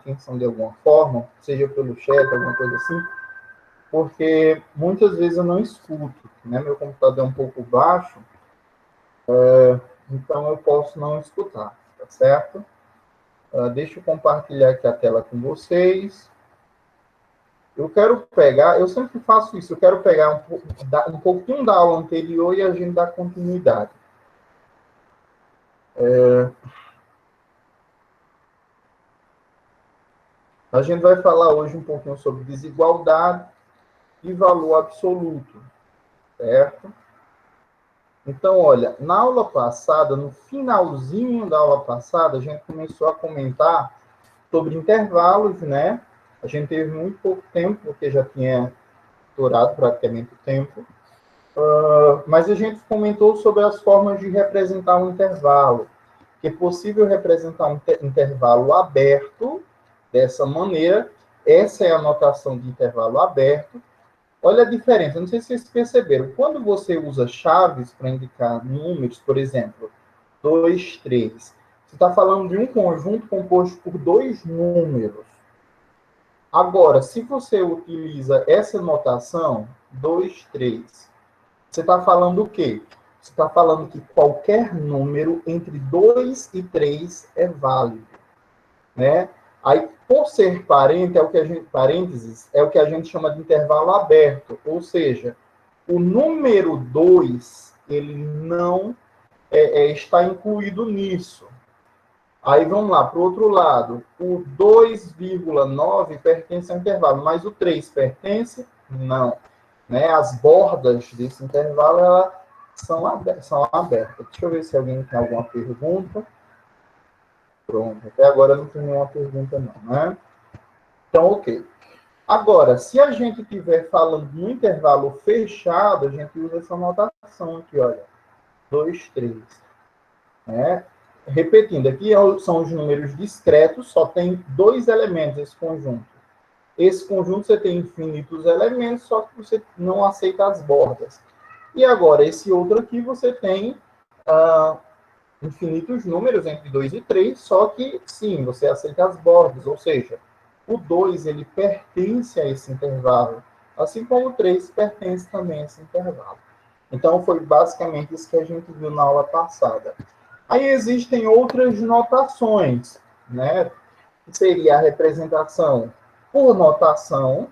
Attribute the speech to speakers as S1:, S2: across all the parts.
S1: atenção de alguma forma, seja pelo chat, alguma coisa assim, porque muitas vezes eu não escuto, né? Meu computador é um pouco baixo, então eu posso não escutar, tá certo? Deixa eu compartilhar aqui a tela com vocês. Eu quero pegar, eu sempre faço isso, eu quero pegar um pouquinho da aula anterior e a gente dá continuidade. A gente vai falar hoje um pouquinho sobre desigualdade e valor absoluto, certo? Então, olha, na aula passada, no finalzinho da aula passada, a gente começou a comentar sobre intervalos, né? A gente teve muito pouco tempo, porque já tinha estourado praticamente o tempo. Mas a gente comentou sobre as formas de representar um intervalo. Que é possível representar um intervalo aberto dessa maneira. Essa é a notação de intervalo aberto. Olha a diferença, não sei se vocês perceberam. Quando você usa chaves para indicar números, por exemplo, 2, 3, você está falando de um conjunto composto por dois números. Agora, se você utiliza essa notação, 2, 3, você está falando o quê? Você está falando que qualquer número entre 2 e 3 é válido, né? Aí, por ser parênteses, é o que a gente chama de intervalo aberto, ou seja, o número 2, ele não está incluído nisso. Aí vamos lá, para o outro lado, o 2,9 pertence ao intervalo, mas o 3 pertence? Não. Né? As bordas desse intervalo elas são abertas. Deixa eu ver se alguém tem alguma pergunta. Pronto, até agora não tem nenhuma pergunta não, né? Então, ok. Agora, se a gente estiver falando no intervalo fechado, a gente usa essa notação aqui, olha. 2, 3. Né? Repetindo, aqui são os números discretos, só tem dois elementos esse conjunto. Esse conjunto você tem infinitos elementos, só que você não aceita as bordas. E agora, esse outro aqui, você tem infinitos números entre 2 e 3, só que, sim, você aceita as bordas, ou seja, o 2 ele pertence a esse intervalo, assim como o 3 pertence também a esse intervalo. Então, foi basicamente isso que a gente viu na aula passada. Aí existem outras notações, né? Que seria a representação por notação,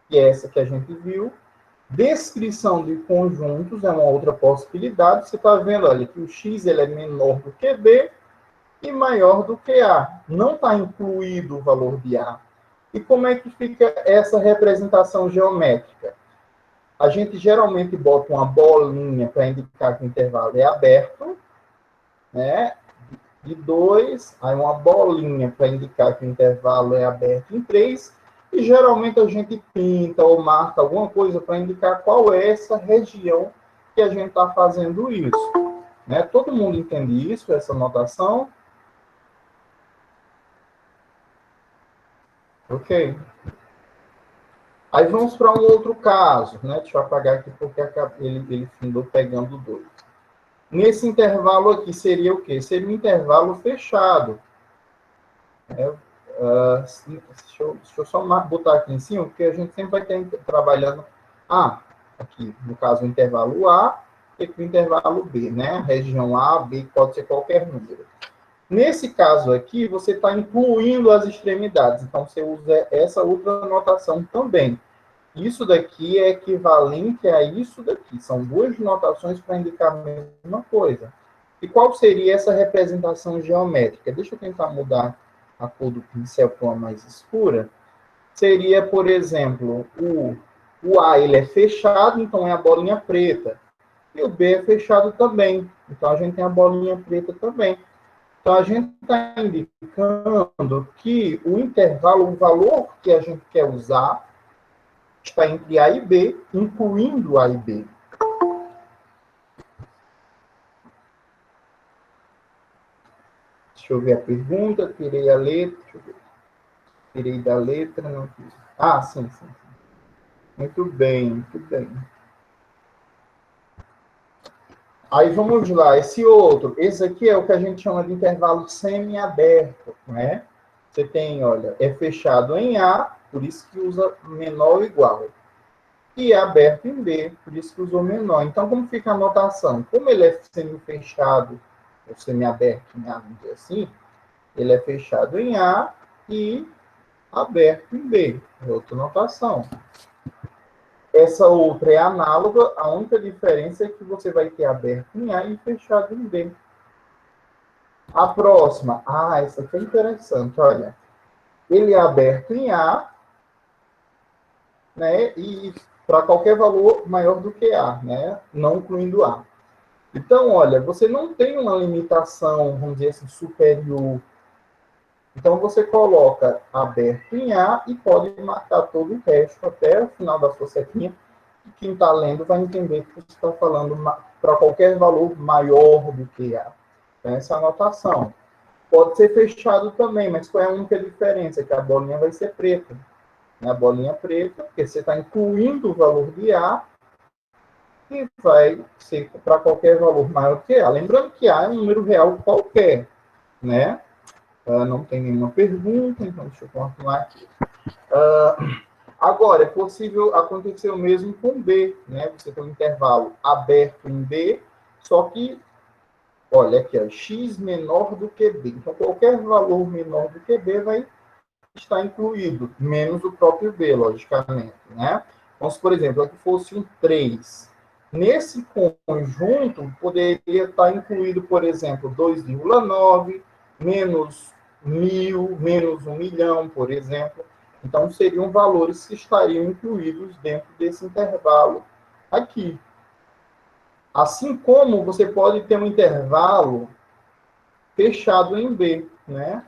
S1: que é essa que a gente viu. Descrição de conjuntos é uma outra possibilidade. Você está vendo, olha, que o x ele é menor do que b e maior do que a. Não está incluído o valor de a. E como é que fica essa representação geométrica? A gente geralmente bota uma bolinha para indicar que o intervalo é aberto, né? De 2, aí uma bolinha para indicar que o intervalo é aberto em 3, e geralmente a gente pinta ou marca alguma coisa para indicar qual é essa região que a gente está fazendo isso. Né? Todo mundo entende isso, essa notação? Ok. Aí vamos para um outro caso, né? Deixa eu apagar aqui porque ele findou pegando 2. Nesse intervalo aqui seria o quê? Seria um intervalo fechado. Deixa eu só botar aqui em cima, porque a gente sempre vai ter trabalhando. Aqui, no caso, o intervalo A e o intervalo B, né? A região A, B, pode ser qualquer número. Nesse caso aqui, você está incluindo as extremidades, então você usa essa outra notação também. Isso daqui é equivalente a isso daqui. São duas notações para indicar a mesma coisa. E qual seria essa representação geométrica? Deixa eu tentar mudar a cor do pincel para uma mais escura. Seria, por exemplo, o A ele é fechado, então é a bolinha preta. E o B é fechado também, então a gente tem a bolinha preta também. Então a gente está indicando que o intervalo, o valor que a gente quer usar, está entre A e B, incluindo A e B. Deixa eu ver a pergunta, tirei a letra, deixa eu ver. Tirei da letra, não fiz. Sim. Muito bem, muito bem. Aí vamos lá, esse aqui é o que a gente chama de intervalo semi-aberto, né? Você tem, olha, é fechado em A, por isso que usa menor ou igual. E é aberto em B, por isso que usou menor. Então, como fica a notação? Como ele é semi-fechado, ou semi-aberto em A, vamos dizer assim, ele é fechado em A e aberto em B. É outra notação. Essa outra é análoga, a única diferença é que você vai ter aberto em A e fechado em B. A próxima, essa aqui é interessante, olha. Ele é aberto em A, né, e para qualquer valor maior do que A, né, não incluindo A. Então, olha, você não tem uma limitação, vamos dizer assim, superior. Então, você coloca aberto em A e pode marcar todo o resto até o final da sua setinha. E quem está lendo vai entender que você está falando para qualquer valor maior do que A. Então, essa é a anotação. Pode ser fechado também, mas qual é a única diferença? Que a bolinha vai ser preta. A bolinha preta, porque você está incluindo o valor de A e vai ser para qualquer valor maior que A. Lembrando que A é um número real qualquer, né? Não tem nenhuma pergunta, então deixa eu continuar aqui. Agora, é possível acontecer o mesmo com B, né? Você tem um intervalo aberto em B, só que, olha aqui, ó, x menor do que B. Então, qualquer valor menor do que B vai estar incluído, menos o próprio B, logicamente, né? Então, se, por exemplo, aqui fosse um 3, nesse conjunto, poderia estar incluído, por exemplo, 2,9, menos 1.000, menos 1 milhão, por exemplo. Então, seriam valores que estariam incluídos dentro desse intervalo aqui. Assim como você pode ter um intervalo fechado em B, né?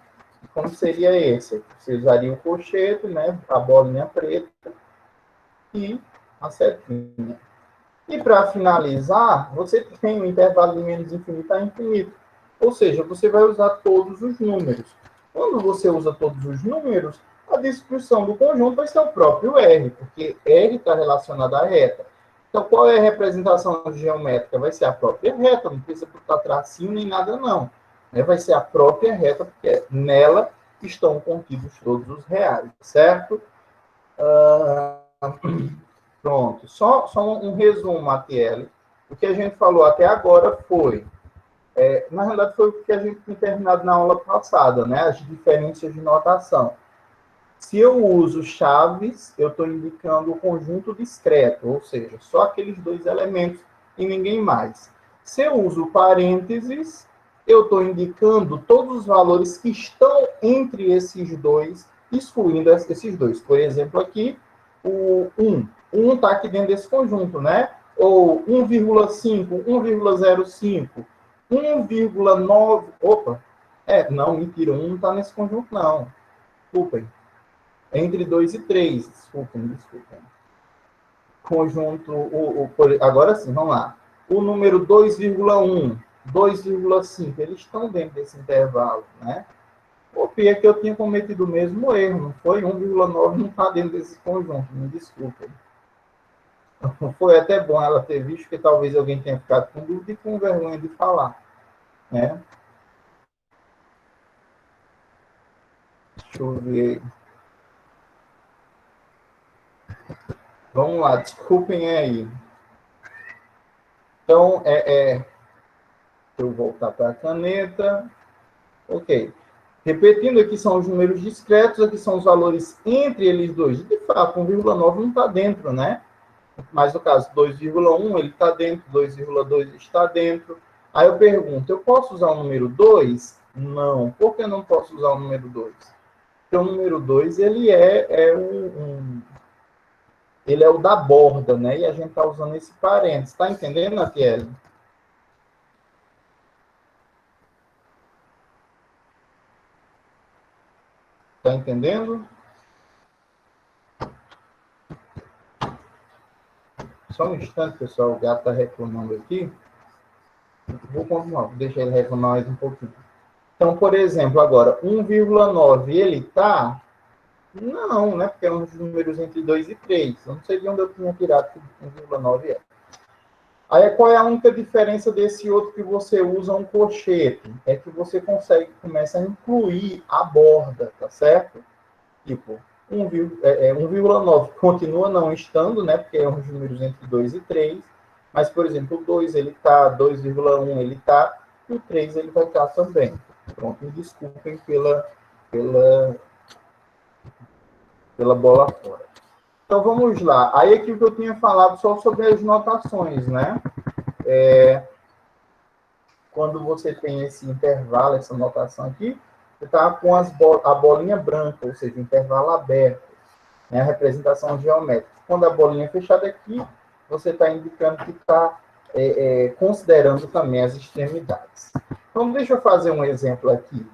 S1: Como seria esse? Você usaria o colchete, né? A bolinha preta e a setinha. E para finalizar, você tem um intervalo de menos infinito a infinito. Ou seja, você vai usar todos os números. Quando você usa todos os números, a descrição do conjunto vai ser o próprio R, porque R está relacionado à reta. Então, qual é a representação geométrica? Vai ser a própria reta, não precisa botar tracinho nem nada, não. Vai ser a própria reta, porque nela estão contidos todos os reais, certo? Pronto. Só um resumo, Matiele. O que a gente falou até agora foi, na realidade, foi o que a gente tinha terminado na aula passada, né? As diferenças de notação. Se eu uso chaves, eu estou indicando o conjunto discreto, ou seja, só aqueles dois elementos e ninguém mais. Se eu uso parênteses, eu estou indicando todos os valores que estão entre esses dois, excluindo esses dois. Por exemplo, aqui, o 1. 1 está aqui dentro desse conjunto, né? Ou 1,5, 1,05, 1,9... Opa! Não, mentira, 1 não está nesse conjunto, não. Desculpem. Entre 2 e 3, desculpem. Conjunto, agora sim, vamos lá. O número 2,1, 2,5, eles estão dentro desse intervalo, né? Copiei que eu tinha cometido o mesmo erro, não foi? 1,9 não está dentro desse conjunto, me desculpem. Foi até bom ela ter visto, que talvez alguém tenha ficado com dúvida e com vergonha de falar, né? Deixa eu ver. Vamos lá, desculpem aí. Então, deixa eu voltar para a caneta. Ok. Repetindo, aqui são os números discretos, aqui são os valores entre eles dois. De fato, 1,9 não está dentro, né? Mas no caso, 2,1 ele está dentro, 2,2 está dentro. Aí eu pergunto, eu posso usar o número 2? Não. Por que eu não posso usar o número 2? Porque o número 2, ele ele é o da borda, né? E a gente está usando esse parênteses. Está entendendo, Natiele? Está entendendo? Só um instante, pessoal. O gato está reclamando aqui. Vou continuar. Vou deixar ele reclamar mais um pouquinho. Então, por exemplo, agora, 1,9, ele está... Não, né? Porque é um dos números entre 2 e 3. Eu não sei de onde eu tinha tirado que 1,9 é. Aí, qual é a única diferença desse outro que você usa um colchete? É que você começa a incluir a borda, tá certo? Tipo, 1,9 continua não estando, né? Porque é uns números entre 2 e 3. Mas, por exemplo, o 2 ele tá, 2,1 ele tá, e o 3 ele vai estar também. Pronto, me desculpem pela, pela bola fora. Então, vamos lá. Aí, aqui o que eu tinha falado só sobre as notações, né? Quando você tem esse intervalo, essa notação aqui, você está com a bolinha branca, ou seja, o intervalo aberto, né? A representação geométrica. Quando a bolinha é fechada aqui, você está indicando que está considerando também as extremidades. Então, deixa eu fazer um exemplo aqui.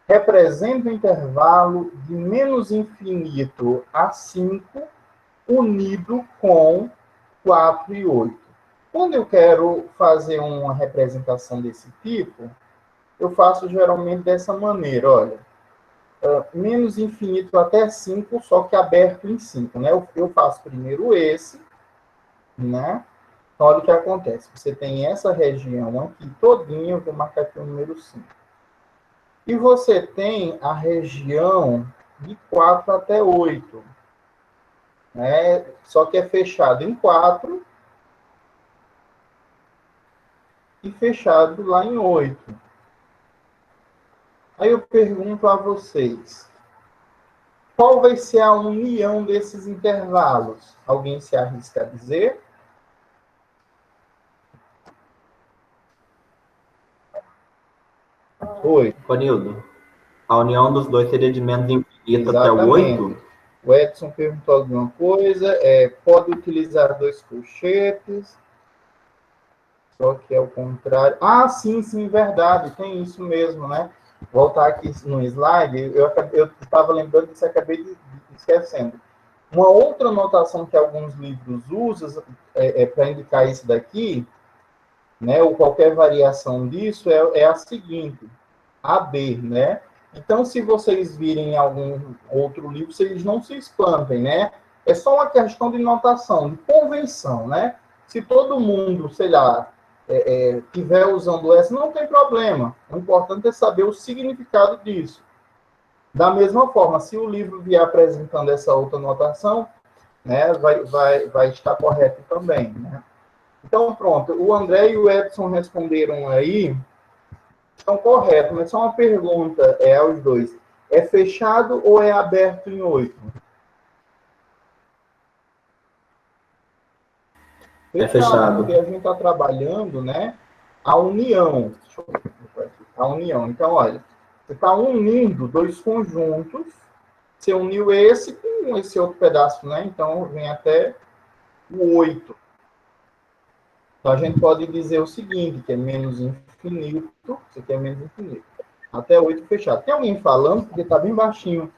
S1: Representa o intervalo de menos infinito a 5 unido com 4 e 8. Quando eu quero fazer uma representação desse tipo, eu faço geralmente dessa maneira, olha. Menos infinito até 5, só que aberto em 5, né? Eu faço primeiro esse, né? Então, olha o que acontece. Você tem essa região aqui todinha, eu vou marcar aqui o número 5. E você tem a região de 4 até 8, né? Só que é fechado em 4 e fechado lá em 8. Aí eu pergunto a vocês, qual vai ser a união desses intervalos? Alguém se arrisca a dizer? Oi.
S2: Conildo, a união dos dois seria de menos infinito até o
S1: Exatamente.
S2: 8?
S1: O Edson perguntou alguma coisa. Pode utilizar dois colchetes. Só que é o contrário. Ah, sim, sim, verdade. Tem isso mesmo, né? Voltar aqui no slide. Eu estava lembrando que você acabei de esquecendo. Uma outra notação que alguns livros usam para indicar isso daqui, né, ou qualquer variação disso, é a seguinte, AB, né? Então, se vocês virem algum outro livro, vocês não se espantem, né? É só uma questão de notação, de convenção, né? Se todo mundo, sei lá, estiver usando essa, não tem problema. O importante é saber o significado disso. Da mesma forma, se o livro vier apresentando essa outra notação, né, vai estar correto também, né? Então, pronto. O André e o Edson responderam aí, estão corretos, mas só uma pergunta aos dois. É fechado ou é aberto em 8?
S2: É
S1: Fechado, porque
S2: fechado.
S1: a gente está trabalhando, né, a união. Deixa eu ver aqui. A união. Então, olha, você está unindo dois conjuntos, você uniu esse com esse outro pedaço, né? Então, vem até o 8. Então, a gente pode dizer o seguinte, que é menos infinito, isso aqui é menos infinito, até 8 fechado. Tem alguém falando? Porque está bem baixinho.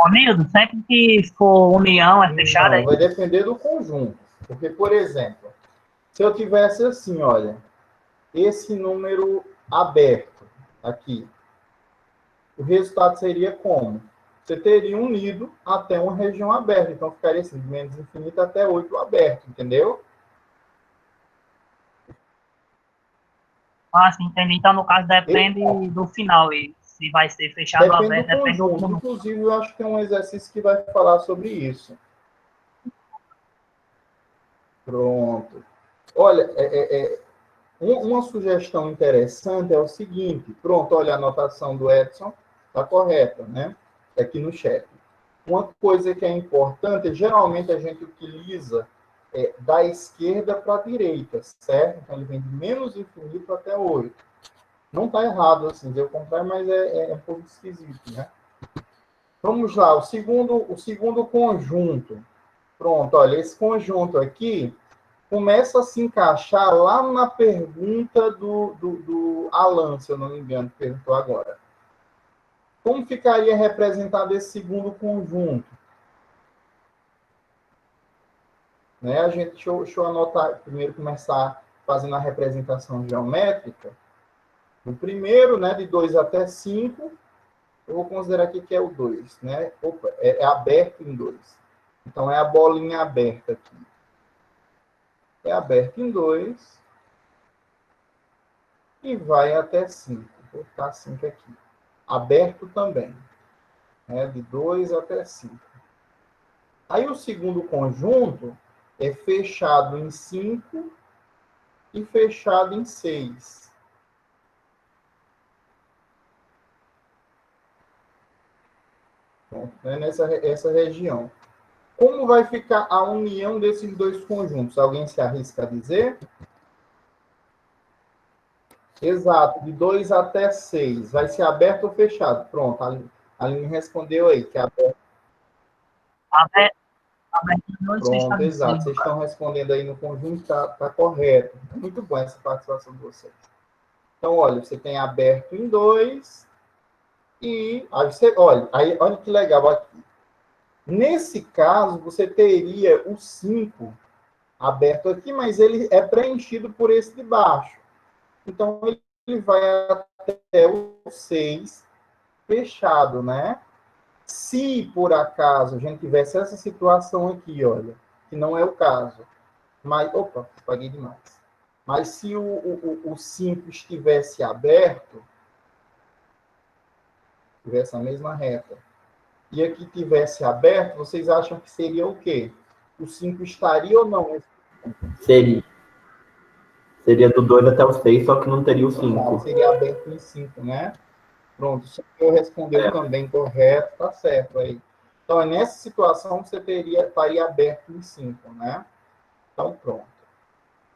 S3: Nildo, sempre que for união é fechada
S1: Não,
S3: aí.
S1: vai depender do conjunto. Porque, por exemplo, se eu tivesse assim, olha, esse número aberto aqui, o resultado seria como? Você teria unido até uma região aberta. Então, ficaria assim, de menos infinito até 8 aberto, entendeu?
S3: Ah, sim, entendi. Então, no caso, depende do final aí. Se vai ser fechado ou
S1: Depende do
S3: aberto, depende do
S1: conjunto.
S3: número.
S1: Inclusive, eu acho que tem um exercício que vai falar sobre isso. Pronto. Olha, uma sugestão interessante é o seguinte. Pronto, olha, a anotação do Edson está correta, né? Aqui no chat. Uma coisa que é importante, geralmente a gente utiliza da esquerda para a direita, certo? Então, ele vem de menos infinito até 8. Não está errado, assim, dizer o contrário, mas é um pouco esquisito, né? Vamos lá, o segundo conjunto. Pronto, olha, esse conjunto aqui começa a se encaixar lá na pergunta do Alan, se eu não me engano, que perguntou agora. Como ficaria representado esse segundo conjunto? Né? Deixa eu anotar, primeiro começar fazendo a representação geométrica. O primeiro, né, de 2 até 5, eu vou considerar aqui que é o 2, né? Opa, é aberto em 2. Então, é a bolinha aberta aqui. É aberto em 2 e vai até 5. Vou botar 5 aqui. Aberto também. Né? De 2 até 5. Aí, o segundo conjunto é fechado em 5 e fechado em 6. Né? Essa região. Como vai ficar a união desses dois conjuntos? Alguém se arrisca a dizer? Exato, de 2 até 6. Vai ser aberto ou fechado? Pronto, a Aline respondeu aí, que é aberto.
S3: Aberto, aberto em 2,
S1: Pronto,
S3: fechado em
S1: exato.
S3: 6.
S1: Vocês estão respondendo aí no conjunto, tá correto. Muito bom essa participação de vocês. Então, olha, você tem aberto em 2 e aí você, olha que legal aqui. Nesse caso, você teria o 5 aberto aqui, mas ele é preenchido por esse de baixo. Então, ele vai até o 6 fechado, né? Se, por acaso, a gente tivesse essa situação aqui, olha, que não é o caso, mas, opa, paguei demais. Mas se o 5 estivesse aberto, tivesse a mesma reta, e aqui tivesse aberto, vocês acham que seria o quê? O 5 estaria ou não?
S2: Seria. Seria do 2 até o 6, só que não teria o 5.
S1: Seria aberto em 5, né? Pronto, o senhor respondeu também correto, tá certo aí. Então, nessa situação, você estaria aberto em 5, né? Então, pronto.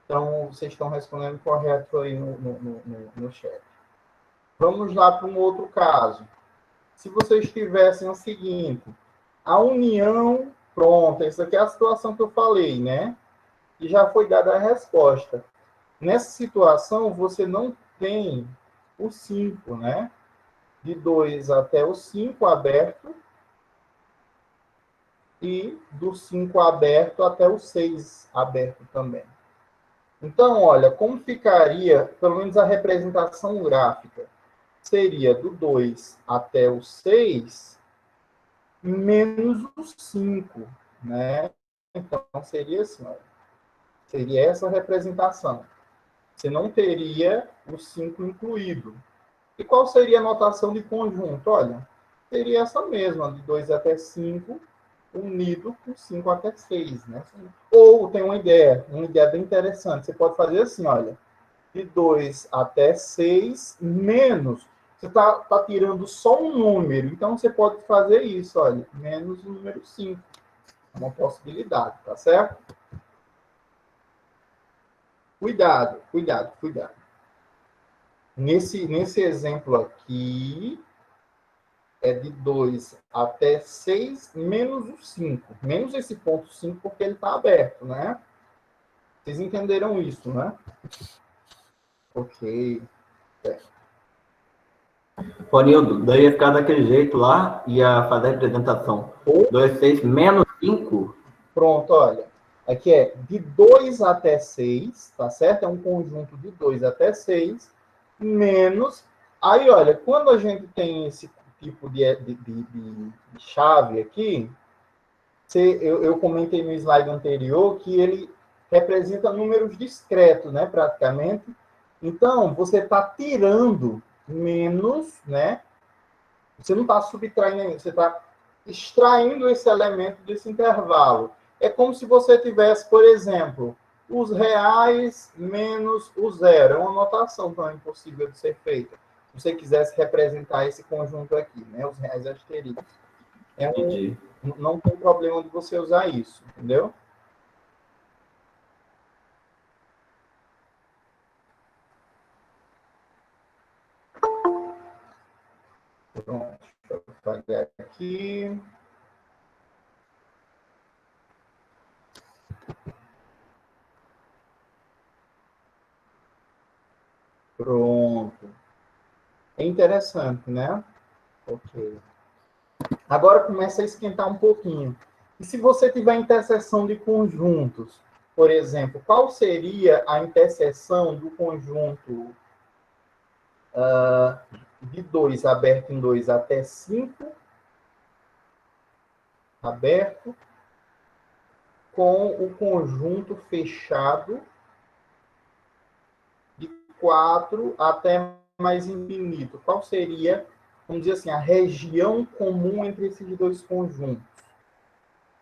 S1: Então, vocês estão respondendo correto aí no chat. Vamos lá para um outro caso. Se vocês tivessem o seguinte, a união, pronto, essa aqui é a situação que eu falei, né? E já foi dada a resposta. Nessa situação, você não tem o 5, né? De 2 até o 5 aberto e do 5 aberto até o 6 aberto também. Então, olha, como ficaria, pelo menos a representação gráfica, seria do 2 até o 6 menos o 5, né? Então, seria assim, olha, seria essa representação. Você não teria o 5 incluído. E qual seria a notação de conjunto? Olha, seria essa mesma, de 2 até 5, unido com 5 até 6, né? Ou tem uma ideia bem interessante. Você pode fazer assim, olha, de 2 até 6, menos. Você está tirando só um número, então você pode fazer isso, olha, menos o número 5. É uma possibilidade, tá certo? Cuidado, cuidado, cuidado. Nesse exemplo aqui, é de 2 até 6, menos o 5. Menos esse ponto 5, porque ele está aberto, né? Vocês entenderam isso, né? Ok.
S2: Ronildo, daí ia ficar daquele jeito lá, ia fazer a representação. 2, 6 menos 5.
S1: Pronto, olha. Aqui é de 2 até 6, tá certo? É um conjunto de 2 até 6, menos. Aí, olha, quando a gente tem esse tipo de chave aqui, eu comentei no slide anterior que ele representa números discretos, né, praticamente. Então, você está tirando menos, né? Você não está subtraindo, você está extraindo esse elemento desse intervalo. É como se você tivesse, por exemplo, os reais menos o zero. É uma notação também possível de ser feita. Se você quisesse representar esse conjunto aqui, né? Os reais asteriscos. Não tem problema de você usar isso, entendeu? Pronto, deixa eu apagar aqui. Pronto. É interessante, né? Ok. Agora começa a esquentar um pouquinho. E se você tiver interseção de conjuntos, por exemplo, qual seria a interseção do conjunto de 2 aberto em 2 até 5, aberto, com o conjunto fechado de 4 até mais infinito. Qual seria, vamos dizer assim, a região comum entre esses dois conjuntos?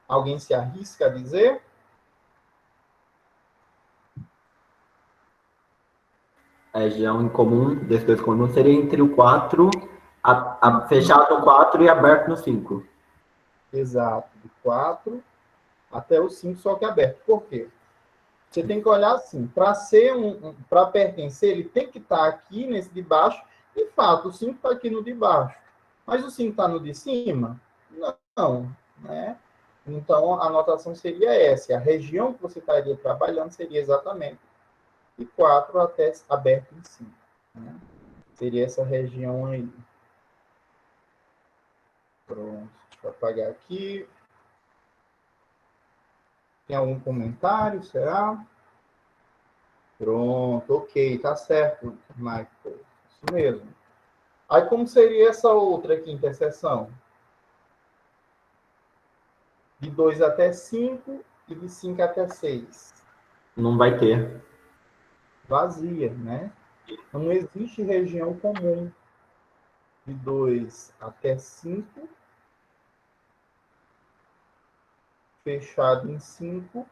S1: Alguém se arrisca a dizer?
S2: A região em comum desses dois conjuntos seria entre o 4, fechado no 4 e aberto no 5.
S1: Exato, de 4 até o 5, só que aberto. Por quê? Você tem que olhar assim, para pertencer, ele tem que estar aqui nesse de baixo. De fato, o 5 está aqui no de baixo. Mas o 5 está no de cima? Não, né? Então, a anotação seria essa. A região que você estaria trabalhando seria exatamente de 4 até aberto em 5. Né? Seria essa região aí. Pronto, deixa eu apagar aqui. Tem algum comentário, será? Pronto, ok, tá certo, Michael. Isso mesmo. Aí, como seria essa outra aqui, interseção? De 2 até 5 e de 5 até 6.
S2: Não vai ter.
S1: Vazia, né? Não existe região comum de 2 até 5, fechado em 5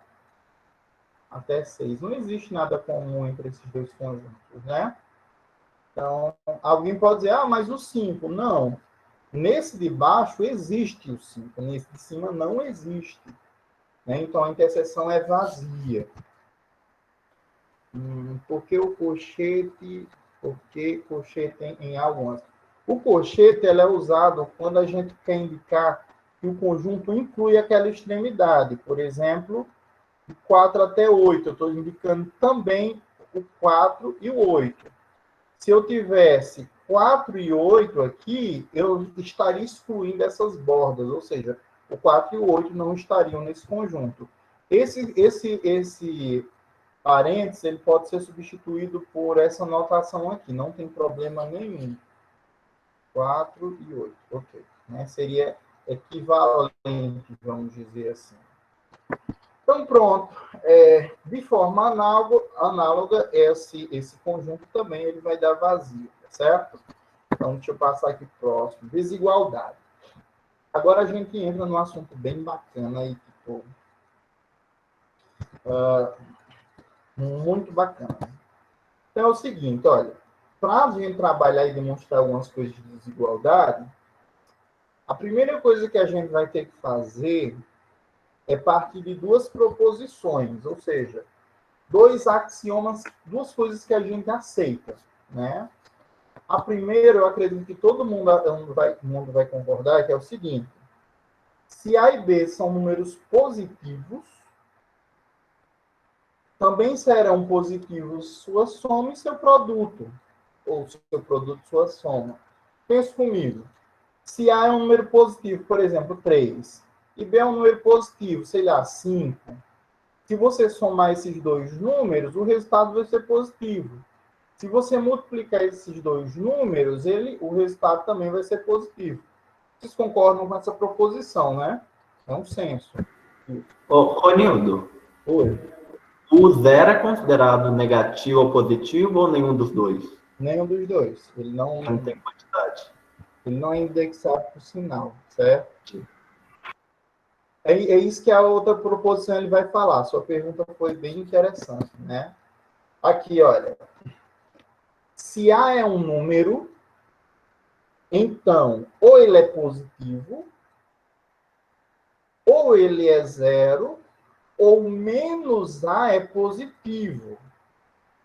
S1: até 6. Não existe nada comum entre esses dois conjuntos, né? Então, alguém pode dizer, ah, mas o 5. Não. Nesse de baixo existe o 5, nesse de cima não existe. Né? Então, a interseção é vazia. Por que o cochete? Porque cochete em algumas. O cochete ele é usado quando a gente quer indicar que o conjunto inclui aquela extremidade. Por exemplo, de 4 até 8. Eu estou indicando também o 4 e o 8. Se eu tivesse 4 e 8 aqui, eu estaria excluindo essas bordas, ou seja, o 4 e o 8 não estariam nesse conjunto. Esse parênteses, ele pode ser substituído por essa notação aqui, não tem problema nenhum. 4 e 8, ok. Né? Seria equivalente, vamos dizer assim. Então, pronto. De forma análoga esse conjunto também ele vai dar vazio, certo? Então, deixa eu passar aqui próximo. Desigualdade. Agora a gente entra num assunto bem bacana aí, tipo, muito bacana. Então, é o seguinte, olha, para a gente trabalhar e demonstrar algumas coisas de desigualdade, a primeira coisa que a gente vai ter que fazer é partir de duas proposições, ou seja, dois axiomas, duas coisas que a gente aceita, né? A primeira, eu acredito que todo mundo vai concordar, que é o seguinte: se A e B são números positivos, também serão positivos sua soma e seu produto, ou seu produto, sua soma. Pense comigo. Se A é um número positivo, por exemplo, 3, e B é um número positivo, sei lá, 5, se você somar esses dois números, o resultado vai ser positivo. Se você multiplicar esses dois números, o resultado também vai ser positivo. Vocês concordam com essa proposição, né? É um senso.
S2: Ô, Nildo.
S1: Oi.
S2: O zero é considerado negativo ou positivo ou nenhum dos dois?
S1: Nenhum dos dois. Ele
S2: Não tem quantidade.
S1: Ele não é indexado por sinal, certo? É isso que a outra proposição ele vai falar. Sua pergunta foi bem interessante, né? Aqui, olha. Se A é um número, então, ou ele é positivo, ou ele é zero, ou menos A é positivo.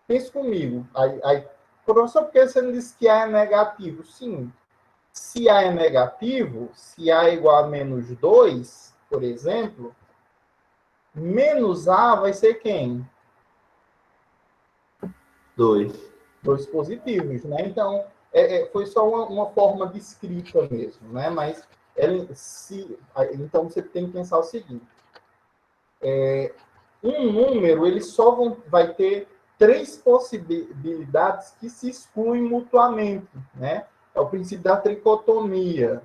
S1: Pense comigo. Professor, por que você não disse que A é negativo? Sim. Se A é negativo, se A é igual a menos 2, por exemplo, menos A vai ser quem?
S2: 2.
S1: 2 positivos, né? Então, foi só uma forma de escrita mesmo, né? Mas, então, você tem que pensar o seguinte. Um número, ele só vai ter 3 possibilidades que se excluem mutuamente, né? É o princípio da tricotomia.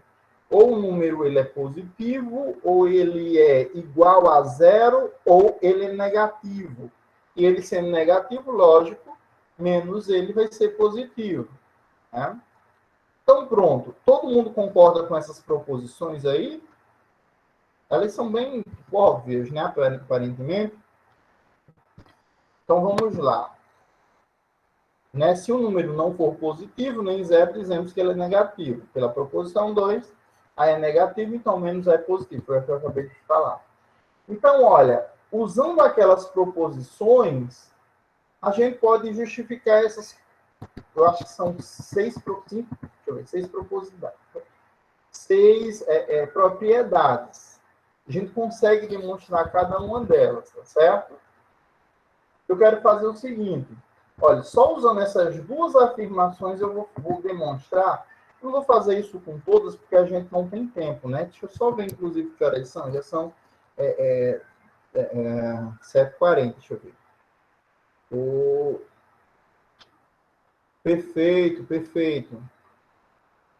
S1: ou o número ele é positivo, ou ele é igual a zero, ou ele é negativo. E ele sendo negativo, lógico, menos ele vai ser positivo. Né? Então, pronto. Todo mundo concorda com essas proposições aí? Elas são bem óbvias, né? Aparentemente. Então, vamos lá. Né? Se o número não for positivo, nem zero, dizemos que ele é negativo. Pela proposição 2, A é negativo, então menos A é positivo. Foi o que eu acabei de falar. Então, olha, usando aquelas proposições, a gente pode justificar essas, eu acho que são seis proposições, seis propriedades. A gente consegue demonstrar cada uma delas, tá certo? Eu quero fazer o seguinte. Olha, só usando essas duas afirmações eu vou demonstrar. Não vou fazer isso com todas, porque a gente não tem tempo, né? Deixa eu só ver, inclusive, que horas são. Já são 7h40, deixa eu ver. Perfeito, perfeito.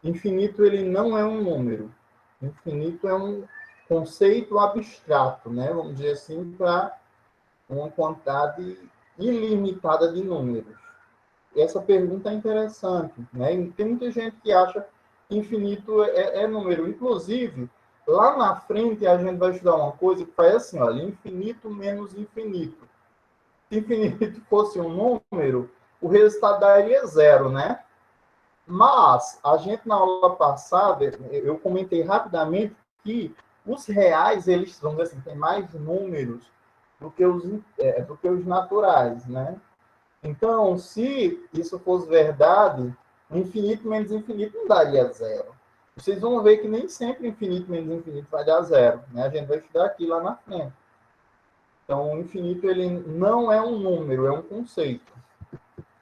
S1: Infinito, ele não é um número. Infinito é um conceito abstrato, né? Vamos dizer assim, para uma quantidade ilimitada de números. E essa pergunta é interessante, né? E tem muita gente que acha que infinito é número. Inclusive, lá na frente a gente vai estudar uma coisa que faz assim, olha, infinito menos infinito. Se infinito fosse um número, o resultado daria zero, né? Mas a gente na aula passada, eu comentei rapidamente que os reais, eles, vamos dizer assim, têm mais números do que os naturais, né? Então, se isso fosse verdade, infinito menos infinito não daria zero. Vocês vão ver que nem sempre infinito menos infinito vai dar zero, né? A gente vai estudar aqui lá na frente. Então, o infinito ele não é um número, é um conceito,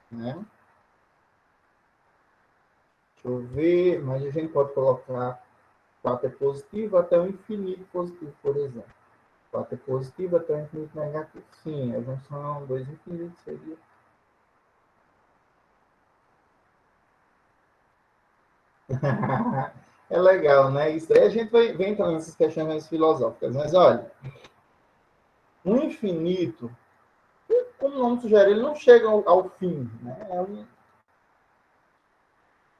S1: né? Deixa eu ver, mas a gente pode colocar 4 é positivo até o infinito positivo, por exemplo. 4 é positivo até o infinito negativo. Sim, a junção 2 infinitos seria. É legal, né? Isso aí a gente vem entrando nessas questões filosóficas. Mas olha, o infinito, como o nome sugere, ele não chega ao fim, né?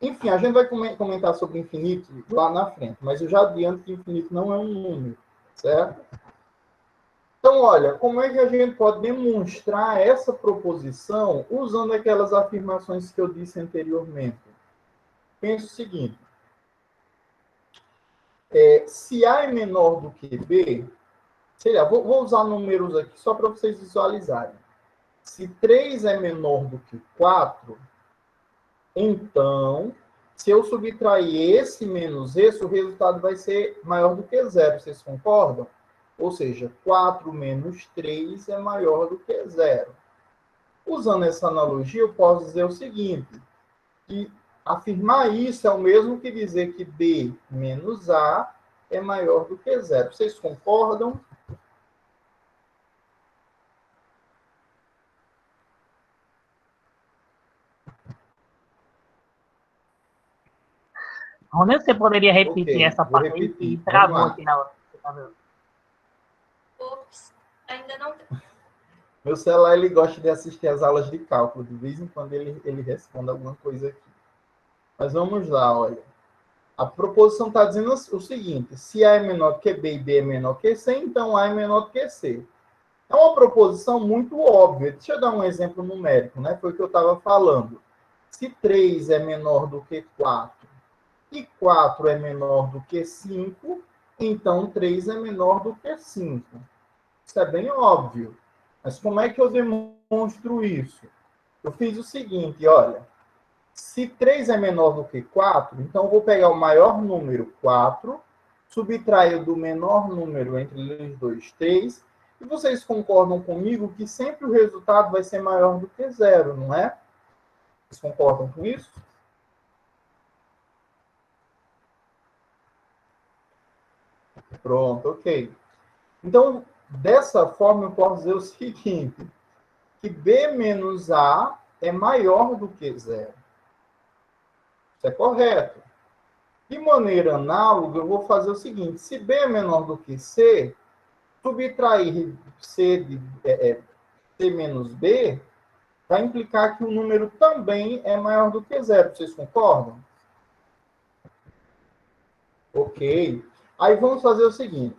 S1: Enfim, a gente vai comentar sobre infinito lá na frente, mas eu já adianto que infinito não é um número, certo? Então, olha, como é que a gente pode demonstrar essa proposição usando aquelas afirmações que eu disse anteriormente? Pensa o seguinte. Se A é menor do que B, sei lá, vou usar números aqui só para vocês visualizarem. Se 3 é menor do que 4, então, se eu subtrair esse menos esse, o resultado vai ser maior do que zero. Vocês concordam? Ou seja, 4 menos 3 é maior do que zero. Usando essa analogia, eu posso dizer o seguinte, que afirmar isso é o mesmo que dizer que B menos A é maior do que zero. Vocês concordam?
S3: Rony, você poderia repetir
S1: Ok,
S3: essa
S1: vou
S3: parte aí
S1: repetir.
S3: que travou aqui na hora.
S4: Ops, ainda não.
S1: Meu celular, ele gosta de assistir as aulas de cálculo. De vez em quando ele responde alguma coisa aqui. Mas vamos lá, olha. A proposição está dizendo o seguinte. Se A é menor que B e B é menor que C, então A é menor que C. É uma proposição muito óbvia. Deixa eu dar um exemplo numérico, né? Foi o que eu estava falando. Se 3 é menor do que 4 e 4 é menor do que 5, então 3 é menor do que 5. Isso é bem óbvio. Mas como é que eu demonstro isso? Eu fiz o seguinte, olha. Se 3 é menor do que 4, então eu vou pegar o maior número, 4, subtrair do menor número entre os dois, 3, e vocês concordam comigo que sempre o resultado vai ser maior do que zero, não é? Vocês concordam com isso? Pronto, ok. Então, dessa forma, eu posso dizer o seguinte, que B menos A é maior do que zero. Isso é correto. De maneira análoga, eu vou fazer o seguinte: se B é menor do que C, subtrair C menos B vai implicar que o número também é maior do que zero. Vocês concordam? Ok. Aí vamos fazer o seguinte.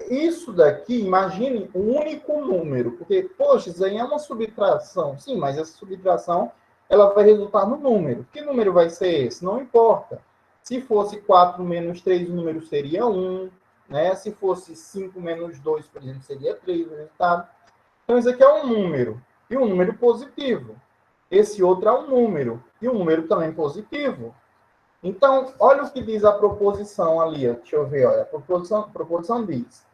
S1: Isso daqui, imagine um único número. Porque, poxa, isso aí é uma subtração. Sim, mas essa subtração ela vai resultar no número. Que número vai ser esse? Não importa. Se fosse 4 menos 3, o número seria 1. Né? Se fosse 5 menos 2, por exemplo, seria 3 o resultado. Então, isso aqui é um número. E um número positivo. Esse outro é um número. E um número também positivo. Então, olha o que diz a proposição ali. Ó. Deixa eu ver. Olha. A proposição diz: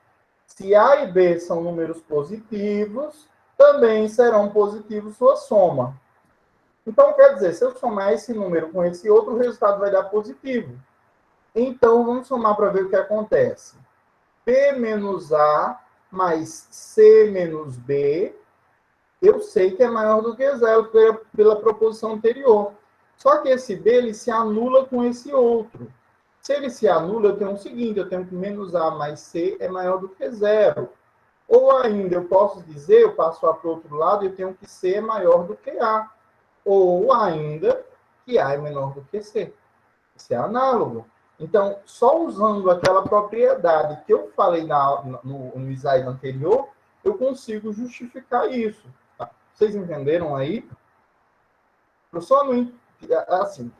S1: se A e B são números positivos, também serão positivos sua soma. Então, quer dizer, se eu somar esse número com esse outro, o resultado vai dar positivo. Então, vamos somar para ver o que acontece. P menos A mais C menos B, eu sei que é maior do que zero pela proposição anterior. Só que esse B ele se anula com esse outro. Se ele se anula, eu tenho o seguinte, eu tenho que menos A mais C é maior do que zero. Ou ainda, eu posso dizer, eu passo para o outro lado, eu tenho que C é maior do que A. Ou ainda, que A é menor do que C. Isso é análogo. Então, só usando aquela propriedade que eu falei no slide anterior, eu consigo justificar isso. Tá? Vocês entenderam aí? Professor, não, assim,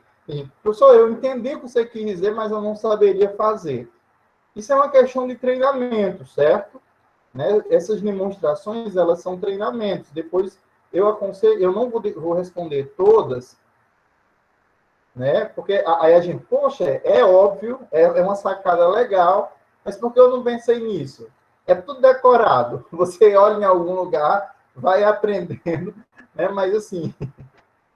S1: professor, eu entendi o que você quis dizer, mas eu não saberia fazer. Isso é uma questão de treinamento, certo? Né? Essas demonstrações, elas são treinamentos. Depois, eu aconselho, eu não vou responder todas, né? Porque aí a gente, poxa, é óbvio, é uma sacada legal, mas por que eu não pensei nisso? É tudo decorado. Você olha em algum lugar, vai aprendendo, né? Mas assim,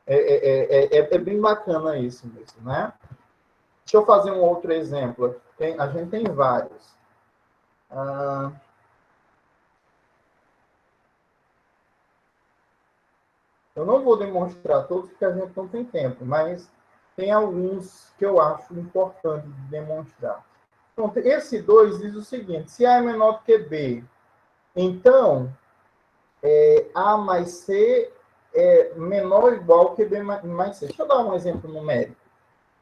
S1: é bem bacana isso mesmo, né? Deixa eu fazer um outro exemplo. A gente tem vários. Eu não vou demonstrar todos, porque a gente não tem tempo, mas tem alguns que eu acho importante de demonstrar. Então, esse 2 diz o seguinte: se A é menor do que B, então A mais C é menor ou igual que B mais C. Deixa eu dar um exemplo numérico.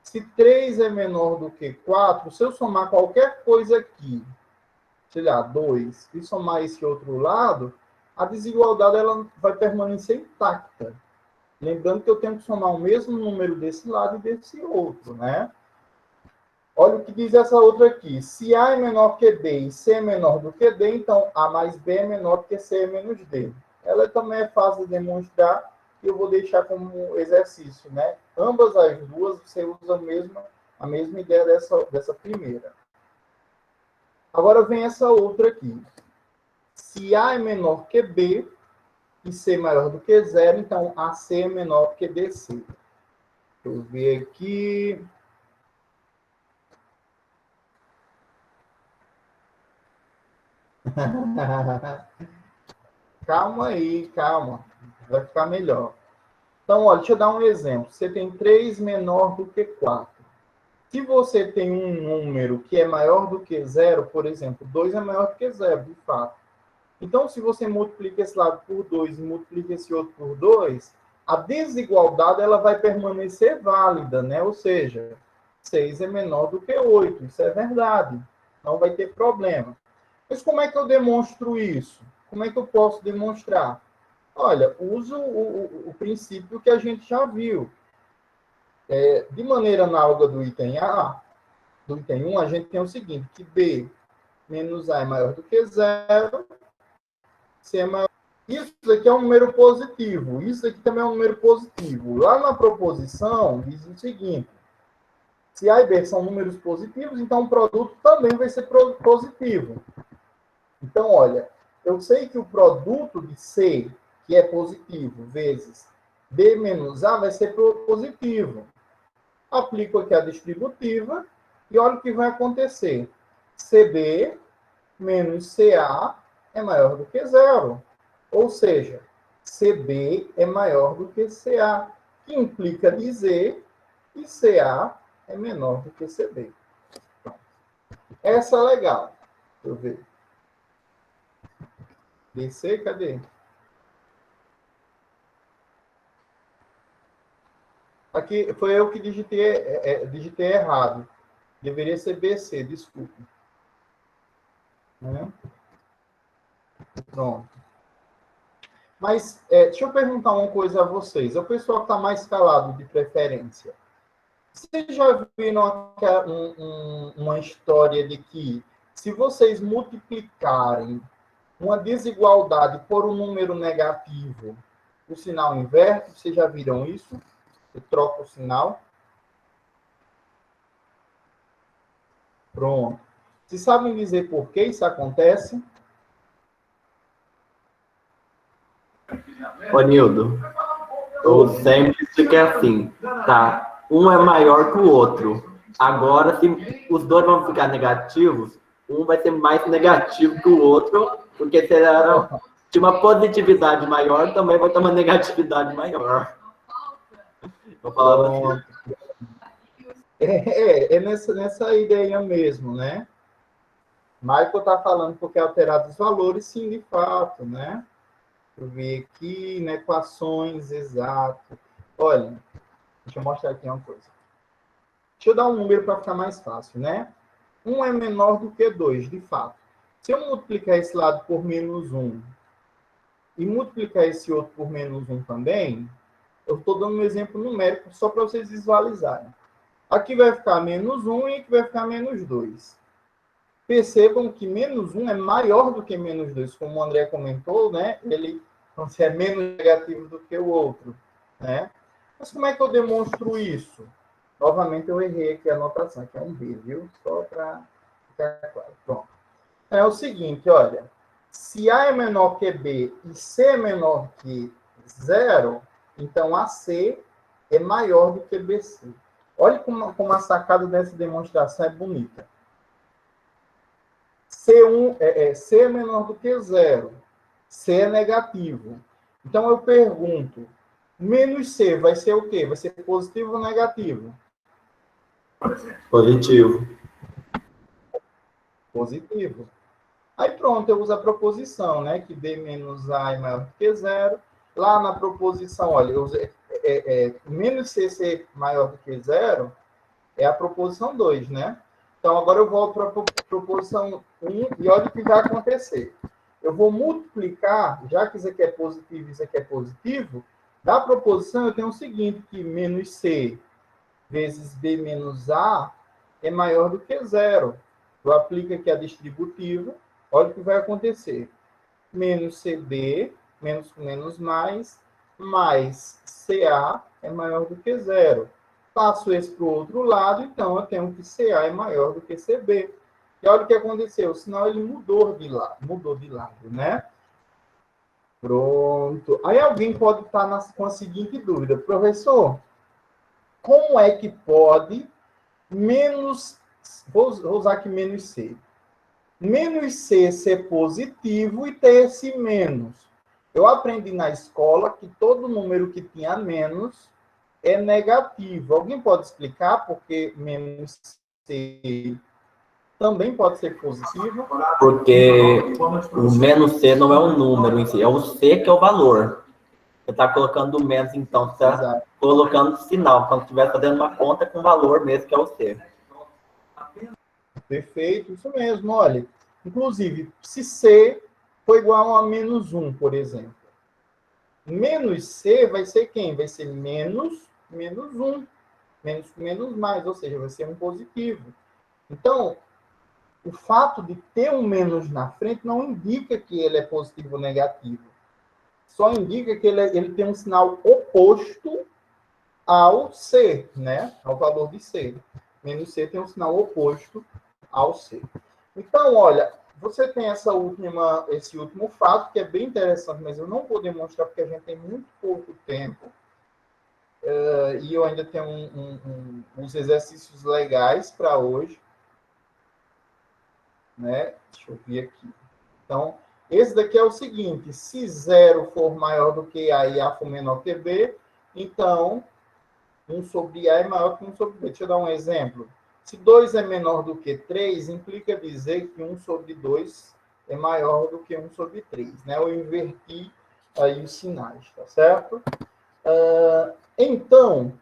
S1: Se 3 é menor do que 4, se eu somar qualquer coisa aqui, sei lá, 2, e somar esse outro lado, a desigualdade ela vai permanecer intacta. Lembrando que eu tenho que somar o mesmo número desse lado e desse outro, né? Olha o que diz essa outra aqui. Se A é menor que B e C é menor do que D, então A mais B é menor que C menos D. Ela também é fácil de demonstrar e eu vou deixar como exercício, né? Ambas as duas, você usa a mesma ideia dessa primeira. Agora vem essa outra aqui. Se A é menor que B e C maior do que zero, então AC é menor que DC. Deixa eu ver aqui. Calma aí, calma. Vai ficar melhor. Então, olha, deixa eu dar um exemplo. Você tem 3 menor do que 4. Se você tem um número que é maior do que zero, por exemplo, 2 é maior do que zero, de fato. Então, se você multiplica esse lado por 2 e multiplica esse outro por 2, a desigualdade ela vai permanecer válida, né? Ou seja, 6 é menor do que 8. Isso é verdade. Não vai ter problema. Mas como é que eu demonstro isso? Como é que eu posso demonstrar? Olha, uso o princípio que a gente já viu. De maneira análoga do item A, do item 1, a gente tem o seguinte, que B menos A é maior do que zero, C é maior. Isso aqui é um número positivo, isso aqui também é um número positivo. Lá na proposição, diz o seguinte, se A e B são números positivos, então o produto também vai ser positivo. Então, olha, eu sei que o produto de C, que é positivo, vezes B menos A, vai ser positivo. Aplico aqui a distributiva e olha o que vai acontecer. CB menos CA é maior do que zero. Ou seja, CB é maior do que CA, que implica dizer que CA é menor do que CB. Essa é legal. Deixa eu ver. DC, cadê? Aqui foi eu que digitei errado. Deveria ser BC, desculpe. Né? Pronto. Mas deixa eu perguntar uma coisa a vocês. O pessoal que está mais calado de preferência. Vocês já viram uma história de que se vocês multiplicarem uma desigualdade por um número negativo, o sinal inverte? Vocês já viram isso? Eu troco o sinal. Pronto. Vocês sabem dizer por que isso acontece?
S2: Ô, Nildo, eu sempre expliquei assim, tá? Um é maior que o outro. Agora, se os dois vão ficar negativos, um vai ser mais negativo que o outro, porque se tinha uma positividade maior, também vai ter uma negatividade maior. Eu falava assim.
S1: É nessa ideia mesmo, né? Michael está falando porque alterados os valores, sim, de fato, né? Deixa eu ver aqui, né? Equações exatas. Olha, deixa eu mostrar aqui uma coisa. Deixa eu dar um número para ficar mais fácil, né? 1 é menor do que 2, de fato. Se eu multiplicar esse lado por menos 1 e multiplicar esse outro por menos 1 também, eu estou dando um exemplo numérico só para vocês visualizarem. Aqui vai ficar menos 1 e aqui vai ficar menos 2. Percebam que menos 1 é maior do que menos 2, como o André comentou, né? Ele é menos negativo do que o outro, né? Mas como é que eu demonstro isso? Novamente eu errei aqui a anotação, que é um B, viu? Só para ficar claro. Pronto. É o seguinte, olha. Se A é menor que B e C é menor que 0, então AC é maior do que BC. Olha como a sacada dessa demonstração é bonita. C é menor do que 0. C é negativo. Então, eu pergunto, menos C vai ser o quê? Vai ser positivo ou negativo?
S2: Positivo.
S1: Positivo. Aí, pronto, eu uso a proposição, né? Que B menos A é maior do que 0. Lá na proposição, olha, eu usei, menos C ser maior do que 0 é a proposição 2, né? Então, agora eu volto para a proposição 1 e olha o que vai acontecer. Eu vou multiplicar, já que isso aqui é positivo e isso aqui é positivo, da proposição eu tenho o seguinte, que menos C vezes B menos A é maior do que 0. Eu aplico aqui a distributiva, olha o que vai acontecer. Menos CD, menos mais CA é maior do que 0. Passo esse para o outro lado, então eu tenho que CA é maior do que CB. E olha o que aconteceu, o sinal ele mudou de lado, né? Pronto. Aí alguém pode estar com a seguinte dúvida, professor, como é que pode menos, vou usar aqui menos C, menos C ser positivo e ter esse menos? Eu aprendi na escola que todo número que tinha menos é negativo. Alguém pode explicar por que menos C também pode ser positivo?
S2: Porque o menos C não é um número em si, é o C que é o valor. Você está colocando o menos, então, você está colocando sinal, quando estiver fazendo uma conta com valor mesmo, que é o C.
S1: Perfeito, isso mesmo, olha. Inclusive, se C for igual a menos 1, por exemplo, menos C vai ser quem? Vai ser menos 1. Menos mais, ou seja, vai ser um positivo. Então, o fato de ter um menos na frente não indica que ele é positivo ou negativo. Só indica que ele tem um sinal oposto ao C, né? Ao valor de C. Menos C tem um sinal oposto ao C. Então, olha, você tem esse último fato, que é bem interessante, mas eu não vou demonstrar porque a gente tem muito pouco tempo. E eu ainda tenho uns exercícios legais para hoje. Né? Deixa eu ver aqui. Então, esse daqui é o seguinte, se 0 for maior do que A e A for menor que B, então 1 sobre A é maior que 1 sobre B. Deixa eu dar um exemplo. Se 2 é menor do que 3, implica dizer que 1 sobre 2 é maior do que 1 sobre 3, né? Eu inverti aí os sinais, tá certo? Então,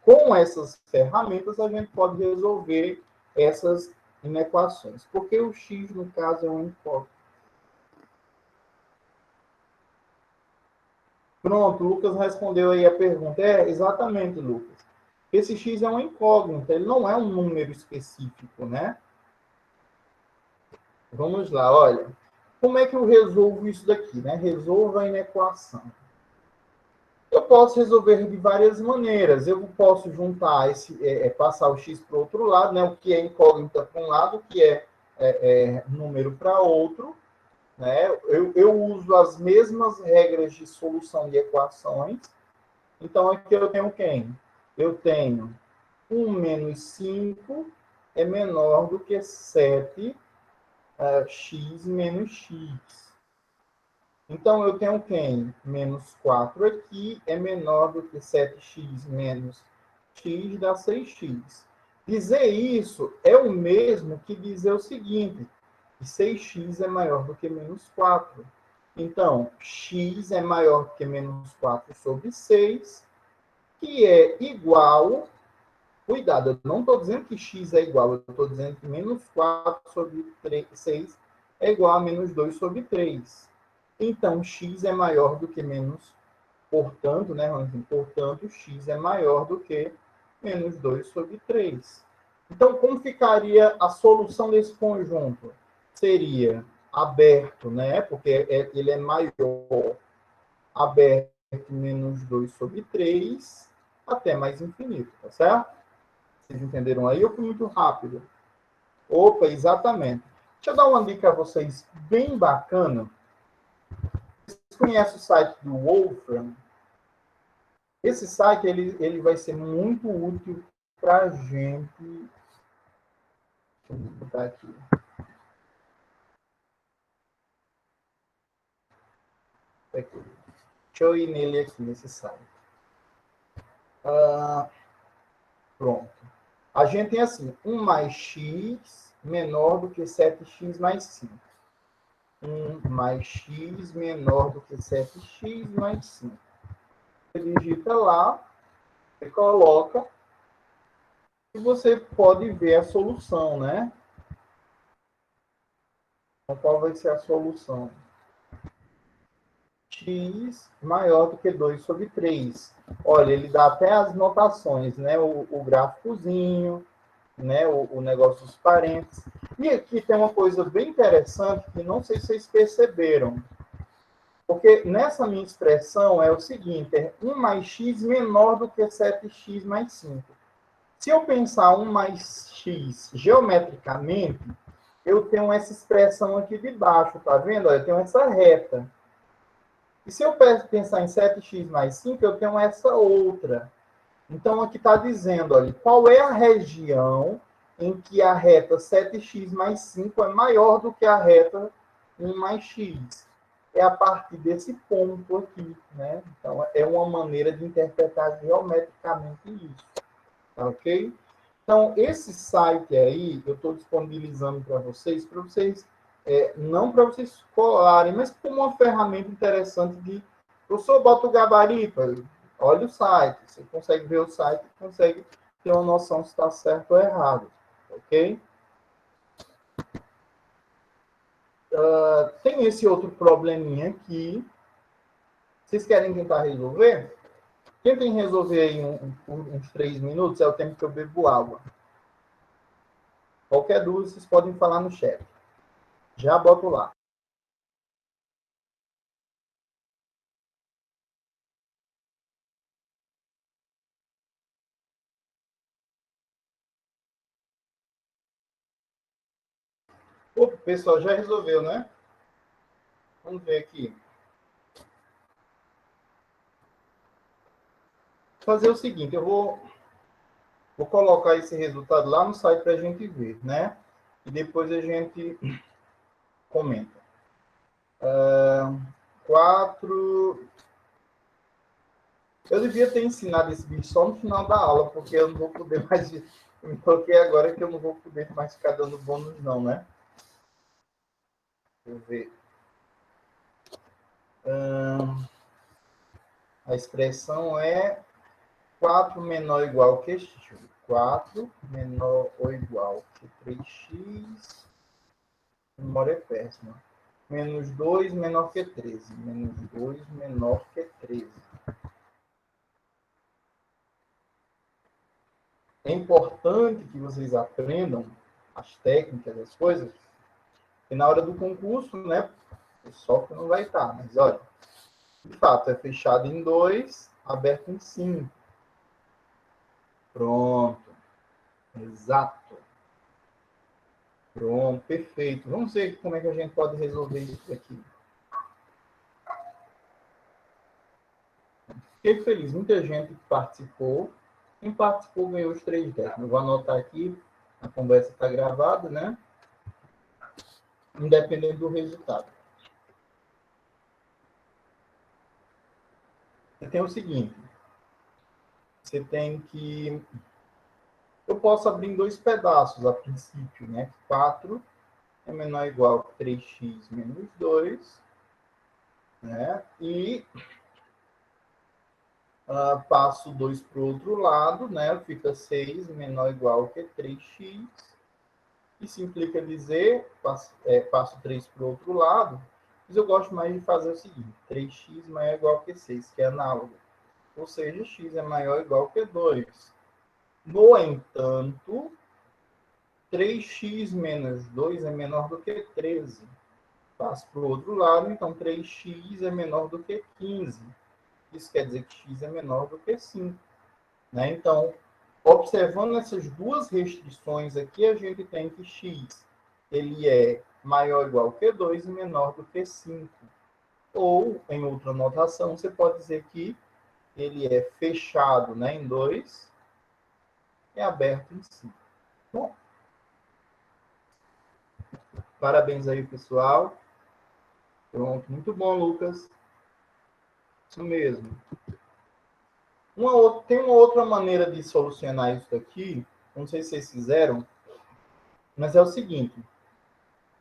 S1: com essas ferramentas, a gente pode resolver essas inequações. Porque o x, no caso, é um incógnito. Pronto, o Lucas respondeu aí a pergunta. Exatamente, Lucas. Esse x é uma incógnita, ele não é um número específico, né? Vamos lá, olha. Como é que eu resolvo isso daqui, né? Resolva a inequação. Eu posso resolver de várias maneiras. Eu posso juntar passar o x para o outro lado, né? O que é incógnita para um lado, o que é número para outro, né? Eu uso as mesmas regras de solução de equações. Então, aqui eu tenho quem? Eu tenho 1 menos 5 é menor do que 7 x menos x. Então, eu tenho quem? Menos 4 aqui é menor do que 7x menos x dá 6x. Dizer isso é o mesmo que dizer o seguinte, que 6x é maior do que menos 4. Então, x é maior que menos 4 sobre 6, que é igual... Cuidado, eu não estou dizendo que x é igual, eu estou dizendo que menos 4 sobre 6 é igual a menos 2 sobre 3. Então, x é maior do que menos, portanto, né, portanto, x é maior do que menos 2 sobre 3. Então, como ficaria a solução desse conjunto? Seria aberto, né, porque ele é maior, aberto menos 2 sobre 3, até mais infinito, tá certo? Vocês entenderam aí? Eu fui muito rápido. Opa, exatamente. Deixa eu dar uma dica a vocês bem bacana. Vocês conhecem o site do Wolfram? Esse site ele vai ser muito útil para a gente. Deixa eu botar aqui. Deixa eu ir nele aqui, nesse site. Pronto. A gente tem assim, 1 mais x menor do que 7x mais 5. 1 mais x menor do que 7x mais 5. Você digita lá, você coloca, e você pode ver a solução, né? Então, qual vai ser a solução? X maior do que 2 sobre 3. Olha, ele dá até as notações, né? O gráficozinho, né? O negócio dos parênteses. E aqui tem uma coisa bem interessante que não sei se vocês perceberam. Porque nessa minha expressão é o seguinte, é 1 mais x menor do que 7x mais 5. Se eu pensar 1 mais x geometricamente, eu tenho essa expressão aqui de baixo, tá vendo? Eu tenho essa reta. E se eu pensar em 7x mais 5, eu tenho essa outra. Então, aqui está dizendo, olha, qual é a região em que a reta 7x mais 5 é maior do que a reta 1 mais x. É a partir desse ponto aqui, né? Então, é uma maneira de interpretar geometricamente isso. Tá ok? Então, esse site aí, eu estou disponibilizando para vocês, não para vocês colarem, mas como uma ferramenta interessante de... Professor, bota o gabarito, olha o site, você consegue ver o site, consegue ter uma noção se está certo ou errado, ok? Tem esse outro probleminha aqui. Vocês querem tentar resolver? Tentem resolver aí uns 3 minutos, é o tempo que eu bebo água. Qualquer dúvida, vocês podem falar no chat. Já boto lá. Opa, pessoal, já resolveu, né? Vamos ver aqui. Vou fazer o seguinte, eu vou colocar esse resultado lá no site para a gente ver, né? E depois a gente comenta. 4... Eu devia ter ensinado esse vídeo só no final da aula, porque eu não vou poder mais... Me toquei agora que eu não vou poder mais ficar dando bônus, não, né? Deixa eu ver. A expressão é 4 menor ou igual que x. 4 menor ou igual que 3x. Memória é péssima. Menos 2 menor que 13. Menos 2 menor que 13. É importante que vocês aprendam as técnicas, as coisas, e na hora do concurso, né, o software não vai estar, mas olha, de fato, é fechado em 2, aberto em 5. Pronto. Exato. Pronto, perfeito. Vamos ver como é que a gente pode resolver isso aqui. Fiquei feliz, muita gente participou. Quem participou ganhou os 3 décimos. Vou anotar aqui, a conversa está gravada, né? Independente do resultado. Você tem o seguinte, você tem que... Eu posso abrir em 2 pedaços a princípio, né? 4 é menor ou igual que 3x menos 2, né? E passo 2 para o outro lado, né? Fica 6 menor ou igual que 3x. E se implica dizer, passo 3 para o outro lado, mas eu gosto mais de fazer o seguinte, 3x maior ou igual que 6, que é análogo. Ou seja, x é maior ou igual que 2. No entanto, 3x menos 2 é menor do que 13. Passo para o outro lado, então 3x é menor do que 15. Isso quer dizer que x é menor do que 5. Né? Então, observando essas duas restrições aqui, a gente tem que x ele é maior ou igual que 2 e menor do que 5. Ou, em outra notação, você pode dizer que ele é fechado, né, em 2 e aberto em 5. Bom, parabéns aí, pessoal. Pronto, muito bom, Lucas. Isso mesmo. Tem uma outra maneira de solucionar isso aqui, não sei se vocês fizeram, mas é o seguinte.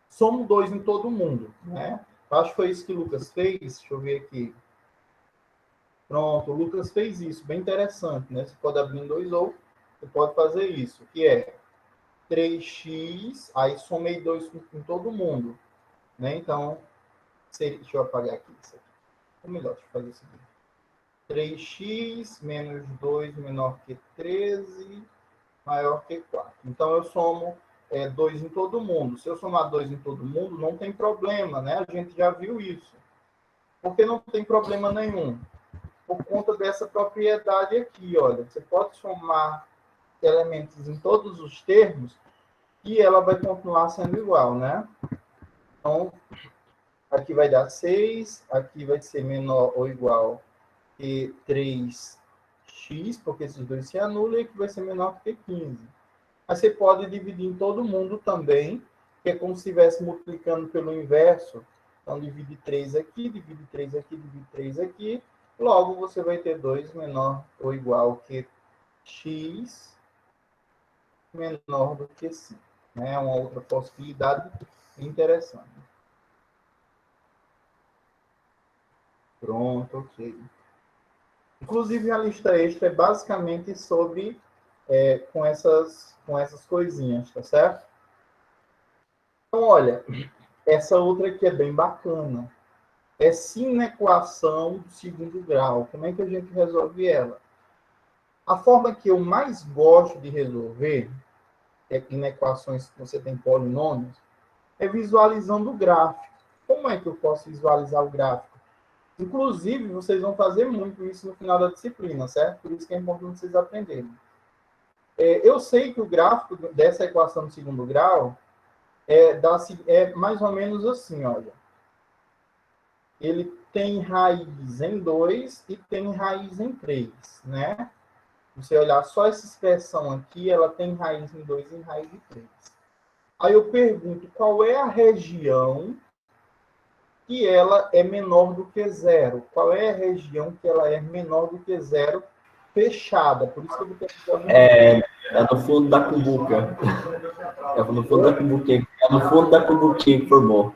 S1: Somos 2 em todo mundo, né? Acho que foi isso que o Lucas fez. Deixa eu ver aqui. Pronto, o Lucas fez isso. Bem interessante, né? Você pode abrir em 2 ou você pode fazer isso, que é 3x, aí somei 2 em todo mundo, né? Então, deixa eu apagar aqui isso aqui. Ou melhor, deixa eu fazer o seguinte. 3x menos 2 menor que 13, maior que 4. Então, eu somo 2 em todo mundo. Se eu somar 2 em todo mundo, não tem problema, né? A gente já viu isso. Porque não tem problema nenhum. Por conta dessa propriedade aqui, olha. Você pode somar elementos em todos os termos e ela vai continuar sendo igual, né? Então, aqui vai dar 6, aqui vai ser menor ou igual que 3x, porque esses dois se anulam, e aqui vai ser menor que 15. Mas você pode dividir em todo mundo também, que é como se estivesse multiplicando pelo inverso. Então, divide 3 aqui, divide 3 aqui, divide 3 aqui. Logo, você vai ter 2 menor ou igual que x menor do que 5. É uma outra possibilidade interessante. Pronto, ok. Inclusive, a lista extra é basicamente sobre com essas coisinhas, tá certo? Então, olha, essa outra aqui é bem bacana. É sinequação do segundo grau. Como é que a gente resolve ela? A forma que eu mais gosto de resolver inequações que você tem polinômios é visualizando o gráfico. Como é que eu posso visualizar o gráfico? Inclusive, vocês vão fazer muito isso no final da disciplina, certo? Por isso que é importante vocês aprenderem. Eu sei que o gráfico dessa equação do segundo grau é mais ou menos assim, olha. Ele tem raiz em 2 e tem raiz em 3, né? Você olhar só essa expressão aqui, ela tem raiz em 2 e raiz em 3. Aí eu pergunto, qual é a região que ela é menor do que zero. Qual é a região que ela é menor do que zero fechada? Por isso que eu vou ter que fazer
S2: É no fundo da cumbuca. É no fundo da cumbuquinha. É no fundo da cumbuquinha que formou.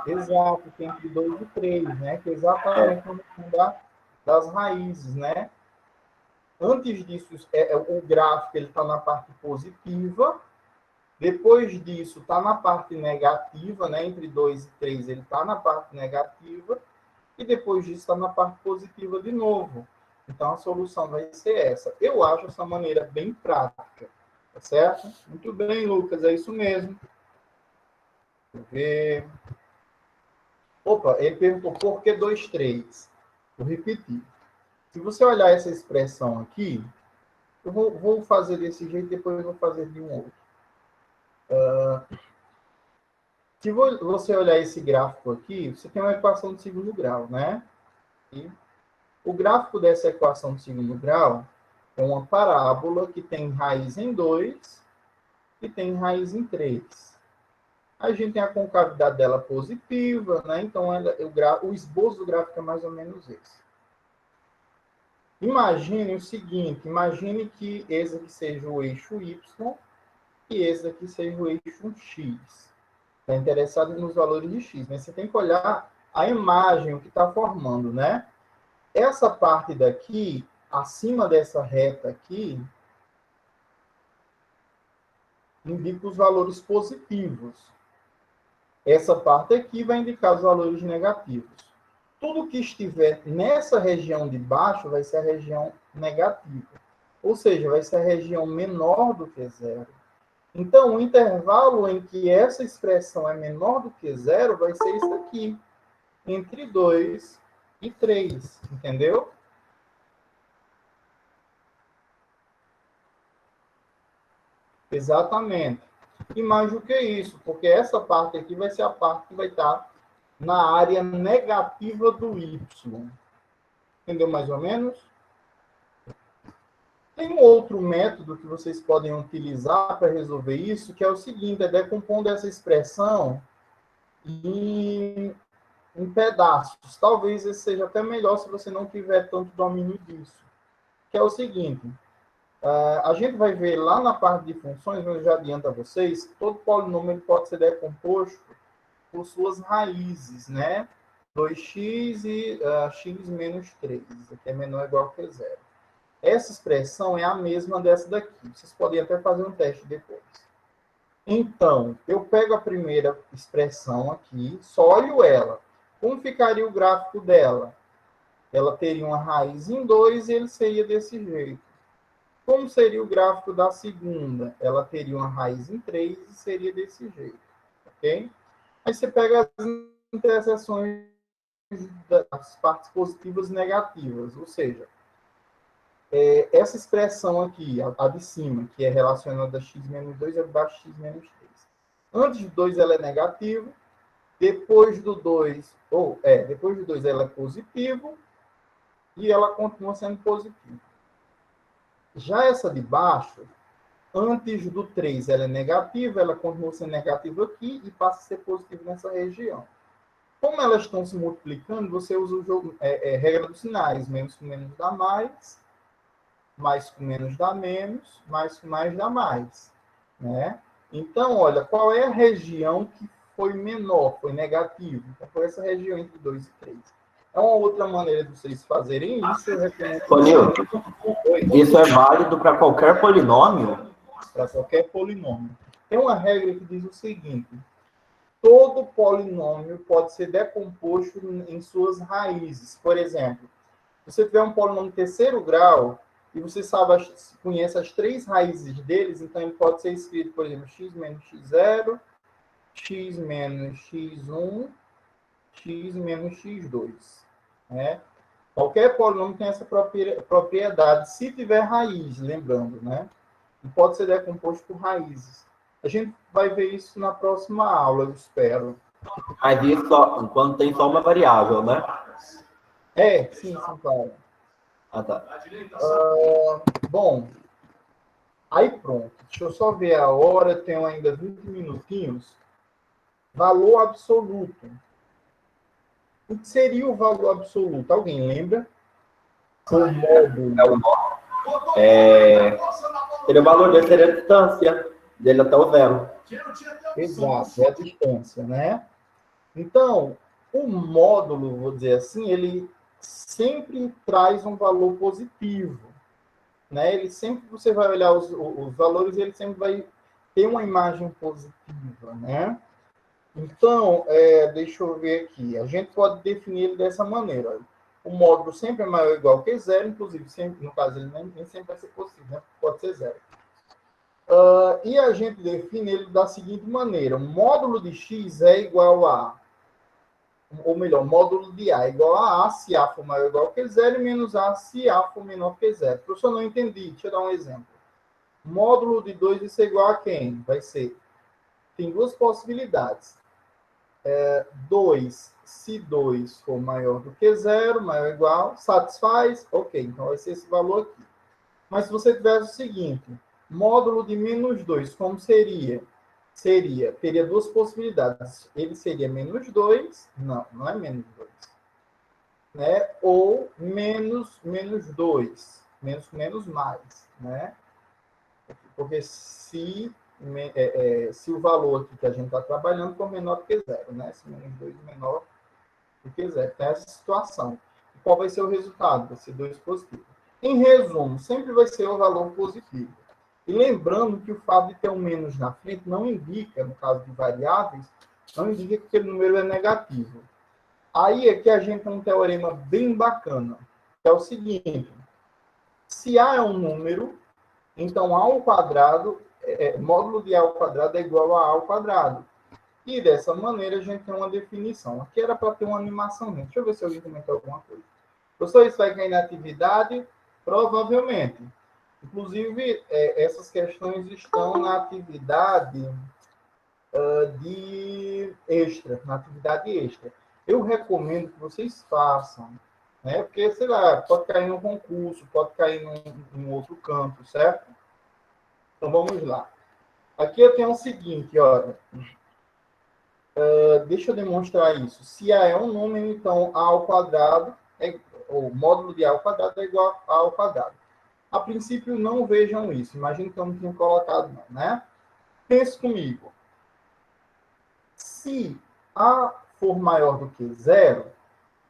S1: Exato, que é entre 2 e 3, né? Que é exatamente no fundo das raízes, né? Antes disso, o gráfico ele está na parte positiva. Depois disso, está na parte negativa, né? Entre 2 e 3, ele está na parte negativa. E depois disso, está na parte positiva de novo. Então, a solução vai ser essa. Eu acho essa maneira bem prática. Tá certo? Muito bem, Lucas. É isso mesmo. Deixa eu ver. Opa, ele perguntou por que 2, 3? Vou repetir. Se você olhar essa expressão aqui, eu vou fazer desse jeito, depois eu vou fazer de um outro. Se você olhar esse gráfico aqui, você tem uma equação de segundo grau, né? E o gráfico dessa equação de segundo grau é uma parábola que tem raiz em 2 e tem raiz em 3. A gente tem a concavidade dela positiva, né? Então, o esboço do gráfico é mais ou menos esse. Imagine o seguinte, imagine que esse aqui seja o eixo Y e esse aqui seja o eixo X. Está interessado nos valores de X, mas você tem que olhar a imagem, o que está formando, né? Essa parte daqui, acima dessa reta aqui, indica os valores positivos. Essa parte aqui vai indicar os valores negativos. Tudo que estiver nessa região de baixo vai ser a região negativa. Ou seja, vai ser a região menor do que zero. Então, o intervalo em que essa expressão é menor do que zero vai ser isso aqui. Entre 2 e 3. Entendeu? Exatamente. E mais do que isso, porque essa parte aqui vai ser a parte que vai estar na área negativa do Y. Entendeu mais ou menos? Tem um outro método que vocês podem utilizar para resolver isso, que é o seguinte, é decompondo essa expressão em pedaços. Talvez esse seja até melhor se você não tiver tanto domínio disso. Que é o seguinte, a gente vai ver lá na parte de funções, eu já adianto a vocês, todo polinômio ele pode ser decomposto por suas raízes, né? 2x e x menos 3, aqui é menor ou igual que zero. Essa expressão é a mesma dessa daqui. Vocês podem até fazer um teste depois. Então, eu pego a primeira expressão aqui, só olho ela. Como ficaria o gráfico dela? Ela teria uma raiz em 2 e ele seria desse jeito. Como seria o gráfico da segunda? Ela teria uma raiz em 3 e seria desse jeito. Ok? Aí você pega as interseções das partes positivas e negativas. Ou seja, essa expressão aqui, a de cima, que é relacionada a x menos 2, é abaixo de x menos 3. Antes do 2 ela é negativo, depois do 2 ela é positivo e ela continua sendo positiva. Já essa de baixo, antes do 3 ela é negativa, ela continua sendo negativa aqui e passa a ser positiva nessa região. Como elas estão se multiplicando, você usa o jogo, regra dos sinais, menos com menos dá mais com menos dá menos, mais com mais dá mais, né? Então, olha, qual é a região que foi menor, foi negativo? Então, foi essa região entre 2 e 3. É uma outra maneira de vocês fazerem isso, eu recomendo.
S2: Isso é válido para qualquer polinômio?
S1: Para qualquer polinômio. Tem uma regra que diz o seguinte: todo polinômio pode ser decomposto em suas raízes. Por exemplo, se você tiver um polinômio de terceiro grau, e você conhece as 3 raízes deles, então ele pode ser escrito, por exemplo, x menos x0, x menos x1, x menos x2. Né? Qualquer polinômio tem essa propriedade, se tiver raiz, lembrando, né? E pode ser decomposto por raízes. A gente vai ver isso na próxima aula, eu espero.
S2: Mas isso quando tem só uma variável, né?
S1: Sim, claro.
S2: Ah, tá.
S1: Bom, aí pronto. Deixa eu só ver a hora, tenho ainda 20 minutinhos. Valor absoluto. O que seria o valor absoluto? Alguém lembra? O módulo.
S2: Seria o valor dele, seria a distância dele até o zero.
S1: Exato, é a distância, né? Então, o módulo, vou dizer assim, ele sempre traz um valor positivo, né? Ele sempre, você vai olhar os valores, ele sempre vai ter uma imagem positiva, né? Então, deixa eu ver aqui. A gente pode definir ele dessa maneira. O módulo sempre é maior ou igual que zero, inclusive, sempre, no caso, ele nem sempre vai ser possível, né? Pode ser zero. E a gente define ele da seguinte maneira. O módulo de x é igual a, ou melhor, o módulo de a é igual a se a for maior ou igual que zero, e menos a se a for menor que zero. Professor, não entendi. Deixa eu dar um exemplo. Módulo de 2 vai ser igual a quem? Vai ser, tem duas possibilidades. 2, se 2 for maior do que zero, maior ou igual, satisfaz? Ok, então vai ser esse valor aqui. Mas se você tivesse o seguinte, módulo de menos 2, como seria? Teria duas possibilidades. Ele seria menos 2, não é menos 2, né? Ou menos 2, menos mais, né? Porque se o valor aqui que a gente está trabalhando for menor do que zero, né? Se menos 2 é menor do que zero. Tem essa situação. E qual vai ser o resultado? Vai ser 2 positivo. Em resumo, sempre vai ser o valor positivo. E lembrando que o fato de ter um menos na frente não indica, no caso de variáveis, não indica que aquele número é negativo. Aí aqui a gente tem um teorema bem bacana, que é o seguinte. Se A é um número, então A ao quadrado, módulo de A ao quadrado é igual a A ao quadrado. E dessa maneira a gente tem uma definição. Aqui era para ter uma animação. Deixa eu ver se alguém comentou alguma coisa. Professor, isso vai cair na atividade? Provavelmente. Inclusive, essas questões estão na atividade de extra, na atividade extra. Eu recomendo que vocês façam, né? Porque, sei lá, pode cair num concurso, pode cair num outro campo, certo? Então, vamos lá. Aqui eu tenho o seguinte, olha. Deixa eu demonstrar isso. Se A é um número, então A ao quadrado, o módulo de A ao quadrado é igual a A ao quadrado. A princípio, não vejam isso. Imagina que eu não tinha colocado, não, né? Pense comigo. Se A for maior do que zero,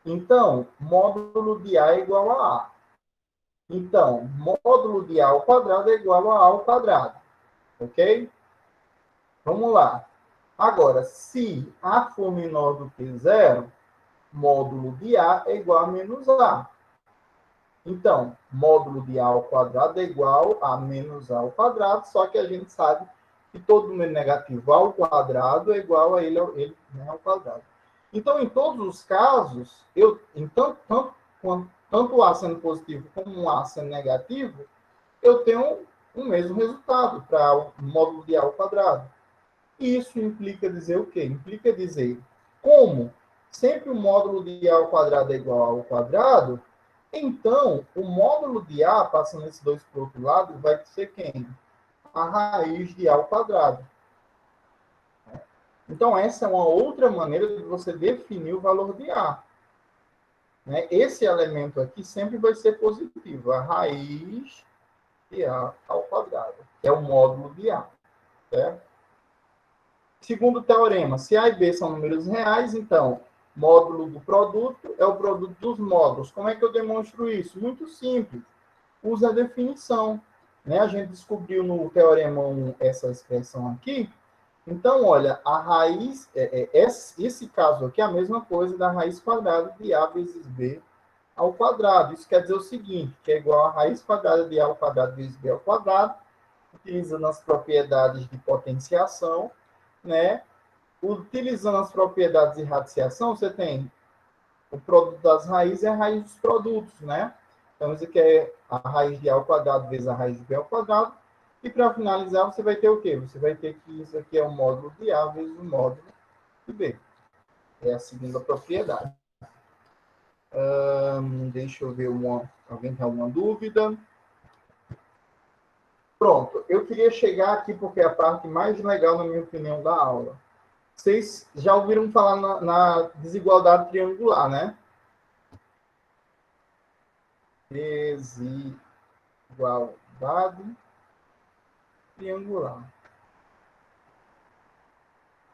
S1: então, módulo de A é igual a A. Então, módulo de A ao quadrado é igual a A ao quadrado. Ok? Vamos lá. Agora, se A for menor do que zero, módulo de A é igual a menos A. Então, módulo de A ao quadrado é igual a menos A ao quadrado, só que a gente sabe que todo número negativo ao quadrado é igual a ele né, ao quadrado. Então, em todos os casos, tanto A sendo positivo como A sendo negativo, eu tenho o mesmo resultado para o módulo de A ao quadrado. Isso implica dizer o quê? Implica dizer como sempre o módulo de A ao quadrado é igual ao quadrado, então o módulo de A, passando esses dois para o outro lado, vai ser quem? A raiz de A ao quadrado. Então, essa é uma outra maneira de você definir o valor de A. Né? Esse elemento aqui sempre vai ser positivo, a raiz de A ao quadrado, que é o módulo de A. Certo? Segundo teorema, se A e B são números reais, então, módulo do produto é o produto dos módulos. Como é que eu demonstro isso? Muito simples. Usa a definição. Né? A gente descobriu no teorema 1 essa expressão aqui. Então, olha, a raiz, esse caso aqui é a mesma coisa da raiz quadrada de A vezes B ao quadrado. Isso quer dizer o seguinte, que é igual a raiz quadrada de A ao quadrado vezes B ao quadrado, utilizando as propriedades de potenciação, né? Utilizando as propriedades de radiciação, você tem o produto das raízes e a raiz dos produtos, né? Então, isso aqui é a raiz de A ao quadrado vezes a raiz de B ao quadrado. E para finalizar, você vai ter o quê? Você vai ter que isso aqui é o módulo de A vezes o módulo de B. É a segunda propriedade. Deixa eu ver alguém tem alguma dúvida? Pronto. Eu queria chegar aqui porque é a parte mais legal, na minha opinião, da aula. Vocês já ouviram falar na desigualdade triangular, né? Desigualdade triangular.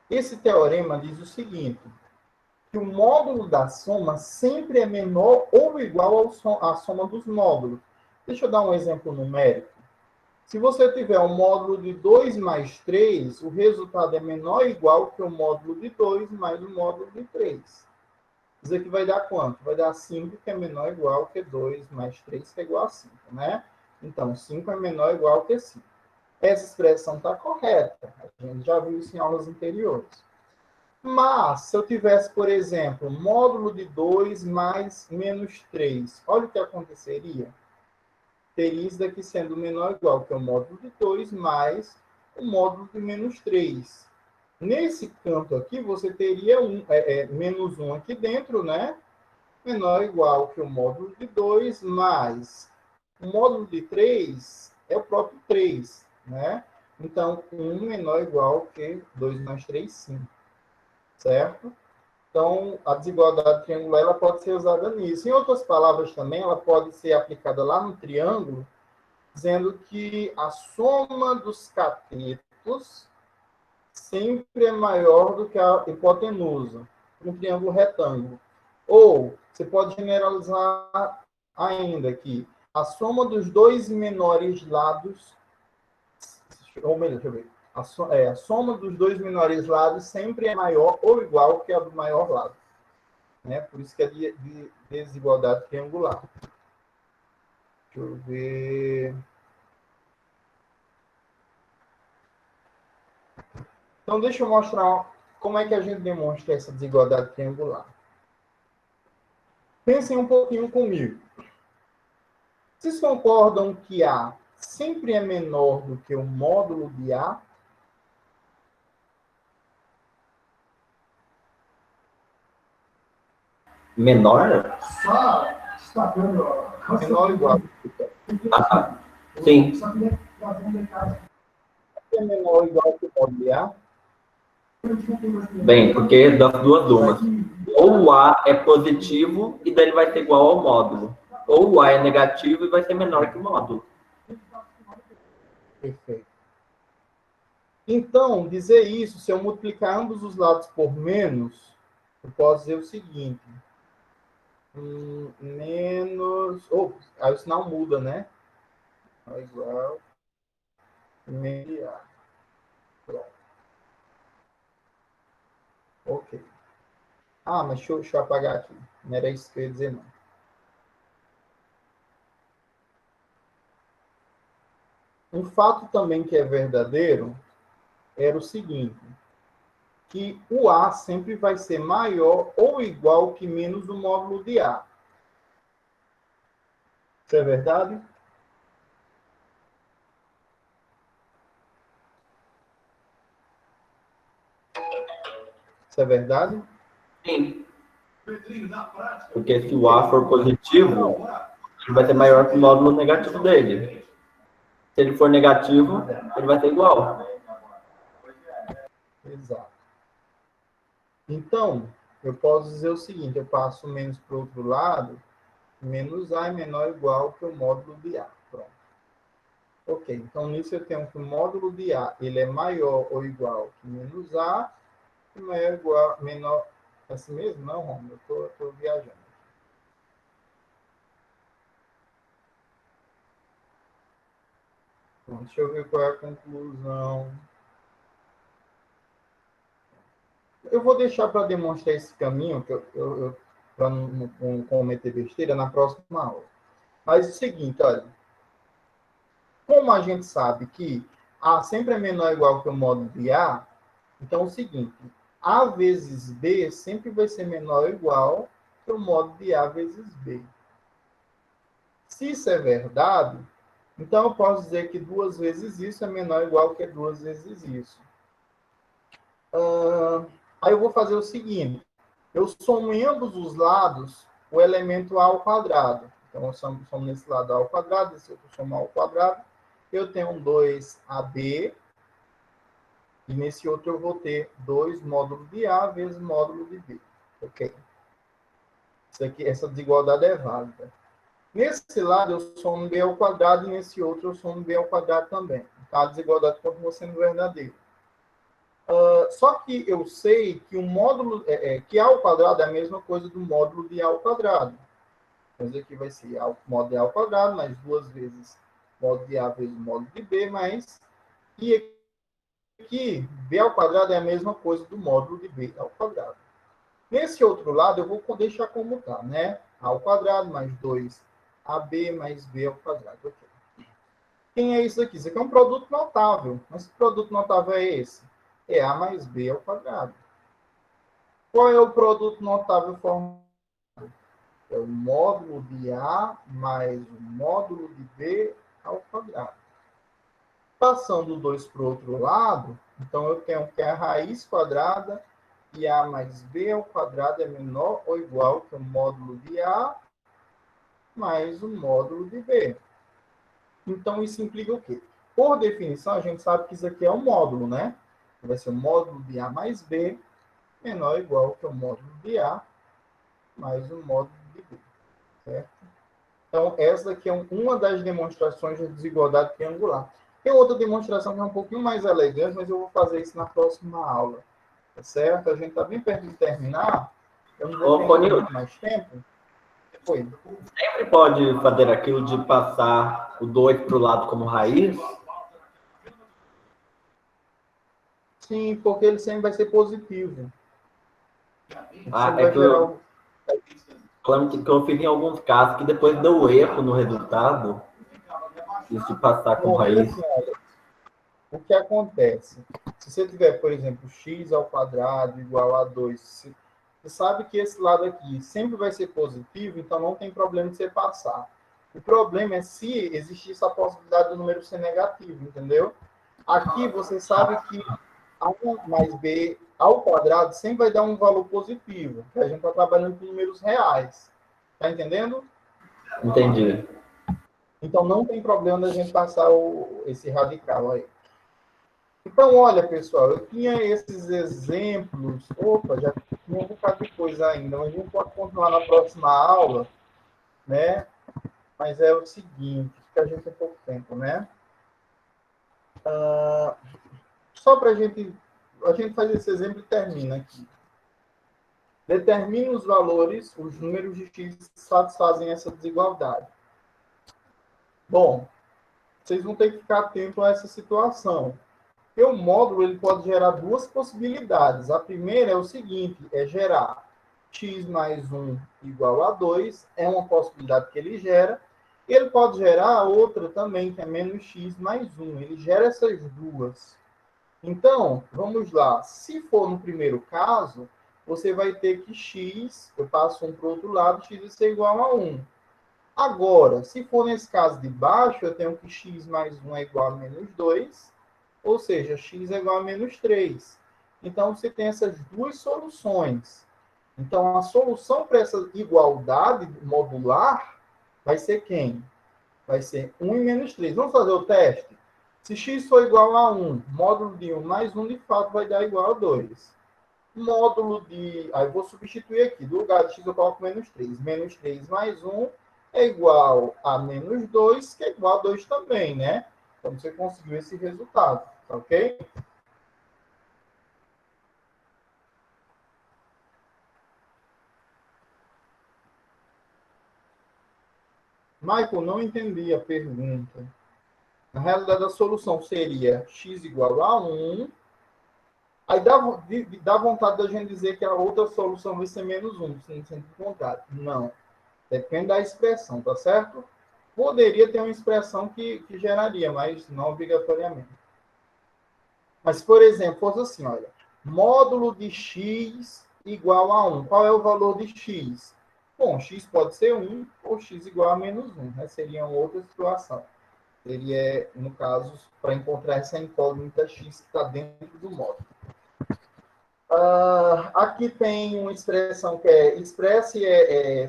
S1: Esse teorema diz o seguinte, que o módulo da soma sempre é menor ou igual à soma dos módulos. Deixa eu dar um exemplo numérico. Se você tiver um módulo de 2 mais 3, o resultado é menor ou igual que o módulo de 2 mais o módulo de 3. Isso aqui vai dar quanto? Vai dar 5, que é menor ou igual que 2 mais 3, que é igual a 5, né? Então, 5 é menor ou igual que 5. Essa expressão está correta. A gente já viu isso em aulas anteriores. Mas, se eu tivesse, por exemplo, módulo de 2 mais menos 3, olha o que aconteceria. Teria isso daqui sendo menor ou igual que o módulo de 2 mais o módulo de menos 3. Nesse canto aqui, você teria menos 1 aqui dentro, né? Menor ou igual que o módulo de 2 mais o módulo de 3 é o próprio 3, né? Então, 1 menor ou igual que 2 mais 3, 5. Certo? Então, a desigualdade triangular ela pode ser usada nisso. Em outras palavras também, ela pode ser aplicada lá no triângulo, dizendo que a soma dos catetos sempre é maior do que a hipotenusa, no triângulo retângulo. Ou, você pode generalizar ainda que a soma dos dois menores lados, ou melhor, deixa eu ver, a soma dos dois menores lados sempre é maior ou igual que a do maior lado. Né? Por isso que é de desigualdade triangular. Deixa eu ver. Então, deixa eu mostrar como é que a gente demonstra essa desigualdade triangular. Pensem um pouquinho comigo. Vocês concordam que A sempre é menor do que o módulo de A?
S2: Menor?
S1: Menor ou igual?
S2: Ah, sim.
S1: É menor ou igual que o módulo de A?
S2: Bem, porque das duas umas. Ou o A é positivo e daí ele vai ser igual ao módulo. Ou o A é negativo e vai ser menor que o módulo.
S1: Perfeito. Então, dizer isso, se eu multiplicar ambos os lados por menos, eu posso dizer o seguinte. Menos... aí o sinal muda, né? É igual... menos A. Pronto. Ok. Ah, mas deixa eu apagar aqui. Não era isso que eu ia dizer, não. Um fato também que é verdadeiro era o seguinte, que o A sempre vai ser maior ou igual que menos o módulo de A. Isso é verdade? Isso é verdade?
S2: Sim. Porque se o A for positivo, ele vai ser maior que o módulo negativo dele. Se ele for negativo, ele vai ser igual.
S1: Exato. Então, eu posso dizer o seguinte, eu passo menos para o outro lado, menos A é menor ou igual que o módulo de A. Pronto. Ok, então nisso eu tenho que o módulo de A ele é maior ou igual que menos A, e maior ou igual, menor... É assim mesmo? Não, Romulo, eu estou viajando. Bom, deixa eu ver qual é a conclusão. Eu vou deixar para demonstrar esse caminho, para não cometer besteira, na próxima aula. Mas é o seguinte, olha. Como a gente sabe que A sempre é menor ou igual que o módulo de A, então é o seguinte, A vezes B sempre vai ser menor ou igual que o módulo de A vezes B. Se isso é verdade, então eu posso dizer que 2 vezes isso é menor ou igual que 2 vezes isso. Aí eu vou fazer o seguinte, eu somo em ambos os lados o elemento A ao quadrado. Então eu somo nesse lado A ao quadrado, esse outro somo A ao quadrado. Eu tenho um 2AB E nesse outro eu vou ter 2 módulos de A vezes módulo de B. Ok? Isso aqui, essa desigualdade é válida. Nesse lado eu somo B ao quadrado e nesse outro eu somo B ao quadrado também. Então a desigualdade continua sendo verdadeira. Só que eu sei que o módulo que A ao quadrado é a mesma coisa do módulo de A ao quadrado. Então aqui vai ser módulo de A ao quadrado, mais 2 vezes módulo de A vezes módulo de B, mais... E aqui, B ao quadrado é a mesma coisa do módulo de B ao quadrado. Nesse outro lado, eu vou deixar como está, né? A ao quadrado mais 2AB mais B ao quadrado. Okay. Quem é isso aqui? Isso aqui é um produto notável. Mas que produto notável é esse? É A mais B ao quadrado. Qual é o produto notável formado? É o módulo de A mais o módulo de B ao quadrado. Passando 2 para o outro lado, então eu tenho que a raiz quadrada e A mais B ao quadrado é menor ou igual que o módulo de A mais o módulo de B. Então, isso implica o quê? Por definição, a gente sabe que isso aqui é um módulo, né? Vai ser o módulo de A mais B menor ou igual que o módulo de A mais o módulo de B. Certo? Então, essa daqui é uma das demonstrações de desigualdade triangular. Tem outra demonstração que é um pouquinho mais elegante, mas eu vou fazer isso na próxima aula. Tá certo? A gente está bem perto de terminar. Eu não vou ter muito mais tempo. Foi.
S2: Sempre pode fazer aquilo de passar o 2 para o lado como raiz?
S1: Sim, porque ele sempre vai ser positivo.
S2: É que eu fiz em alguns casos que depois deu erro no resultado. Isso de passar com raiz.
S1: Assim, olha, o que acontece? Se você tiver, por exemplo, x ao quadrado igual a 2, você sabe que esse lado aqui sempre vai ser positivo, então não tem problema de você passar. O problema é se existisse a possibilidade do número ser negativo, entendeu? Aqui você sabe que A mais B ao quadrado sempre vai dar um valor positivo, que a gente está trabalhando com números reais. Tá entendendo?
S2: Entendi.
S1: Então não tem problema da gente passar esse radical aí. Então, olha, pessoal, eu tinha esses exemplos. Opa, já tinha um bocado de coisa ainda, mas a gente pode continuar na próxima aula, né? Mas é o seguinte, que a gente tem pouco tempo, né? Só para a gente faz esse exemplo e termina aqui. Determine os valores, os números de x que satisfazem essa desigualdade. Bom, vocês vão ter que ficar atentos a essa situação. Porque o módulo ele pode gerar duas possibilidades. A primeira é o seguinte, é gerar x mais 1 igual a 2, é uma possibilidade que ele gera. Ele pode gerar outra também, que é menos x mais 1. Ele gera essas duas. Então, vamos lá. Se for no primeiro caso, você vai ter que x, eu passo um para o outro lado, x vai ser igual a 1. Agora, se for nesse caso de baixo, eu tenho que x mais 1 é igual a menos 2, ou seja, x é igual a menos 3. Então, você tem essas duas soluções. Então, a solução para essa igualdade modular vai ser quem? Vai ser 1 e menos 3. Vamos fazer o teste? Se x for igual a 1, módulo de 1 mais 1, de fato, vai dar igual a 2. Módulo de... Aí, eu vou substituir aqui. Do lugar de x, eu coloco menos 3. Menos 3 mais 1 é igual a menos 2, que é igual a 2 também, né? Então, você conseguiu esse resultado, tá ok? Michael, não entendi a pergunta. Na realidade, a solução seria x igual a 1. Aí dá vontade da gente dizer que a outra solução vai ser menos 1, sem vontade. Não. Depende da expressão, tá certo? Poderia ter uma expressão que geraria, mas não obrigatoriamente. Mas, por exemplo, fosse assim, olha. Módulo de x igual a 1. Qual é o valor de x? Bom, x pode ser 1 ou x igual a menos 1. Né? Seria uma outra situação. Seria, no caso, para encontrar essa incógnita x que está dentro do módulo. Aqui tem uma expressão que é expresse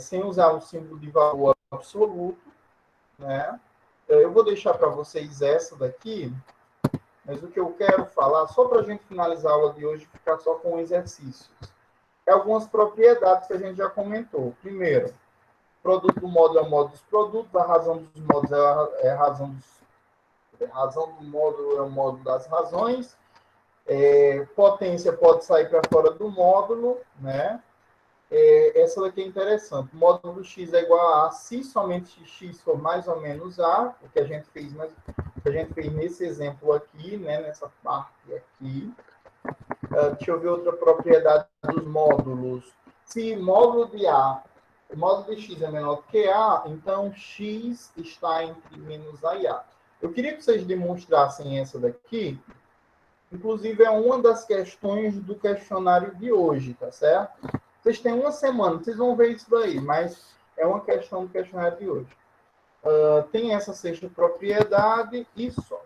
S1: sem usar o símbolo de valor absoluto. Né? Eu vou deixar para vocês essa daqui, mas o que eu quero falar, só para a gente finalizar a aula de hoje, ficar só com exercícios, é algumas propriedades que a gente já comentou. Primeiro, produto do módulo é o módulo dos produtos, a razão dos módulos é a razão dos... A razão do módulo é o módulo das razões, potência pode sair para fora do módulo, né? Essa daqui é interessante. O módulo x é igual a se somente x for mais ou menos a, o que a gente fez, nesse exemplo aqui, né? Nessa parte aqui. Deixa eu ver outra propriedade dos módulos. Se módulo de A, o módulo de x é menor do que A, então x está entre menos A e A. Eu queria que vocês demonstrassem essa daqui. Inclusive, é uma das questões do questionário de hoje, tá certo? Vocês têm uma semana, vocês vão ver isso daí, mas é uma questão do questionário de hoje. Tem essa sexta propriedade e só.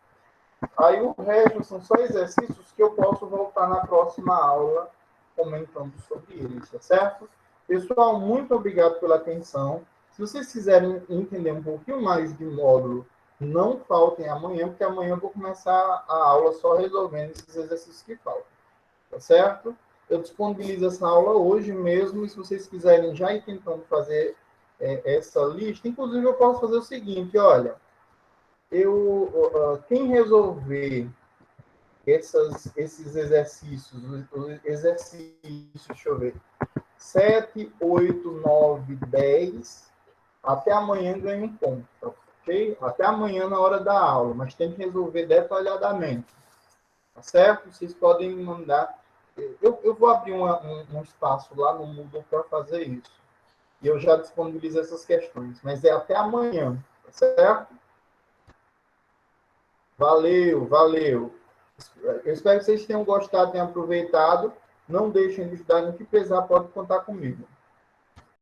S1: Aí o resto são só exercícios que eu posso voltar na próxima aula comentando sobre eles, tá certo? Pessoal, muito obrigado pela atenção. Se vocês quiserem entender um pouquinho mais de módulo, não faltem amanhã, porque amanhã eu vou começar a aula só resolvendo esses exercícios que faltam, tá certo? Eu disponibilizo essa aula hoje mesmo, e se vocês quiserem já ir tentando fazer essa lista, inclusive eu posso fazer o seguinte, olha, quem resolver esses exercícios, deixa eu ver, 7, 8, 9, 10, até amanhã ganha um ponto, ok? Até amanhã na hora da aula, mas tem que resolver detalhadamente, tá certo? Vocês podem mandar, eu vou abrir um espaço lá no Moodle para fazer isso, e eu já disponibilizo essas questões, mas é até amanhã, tá certo? Valeu, valeu. Eu espero que vocês tenham gostado, tenham aproveitado. Não deixem de estudar, no que precisar, pode contar comigo.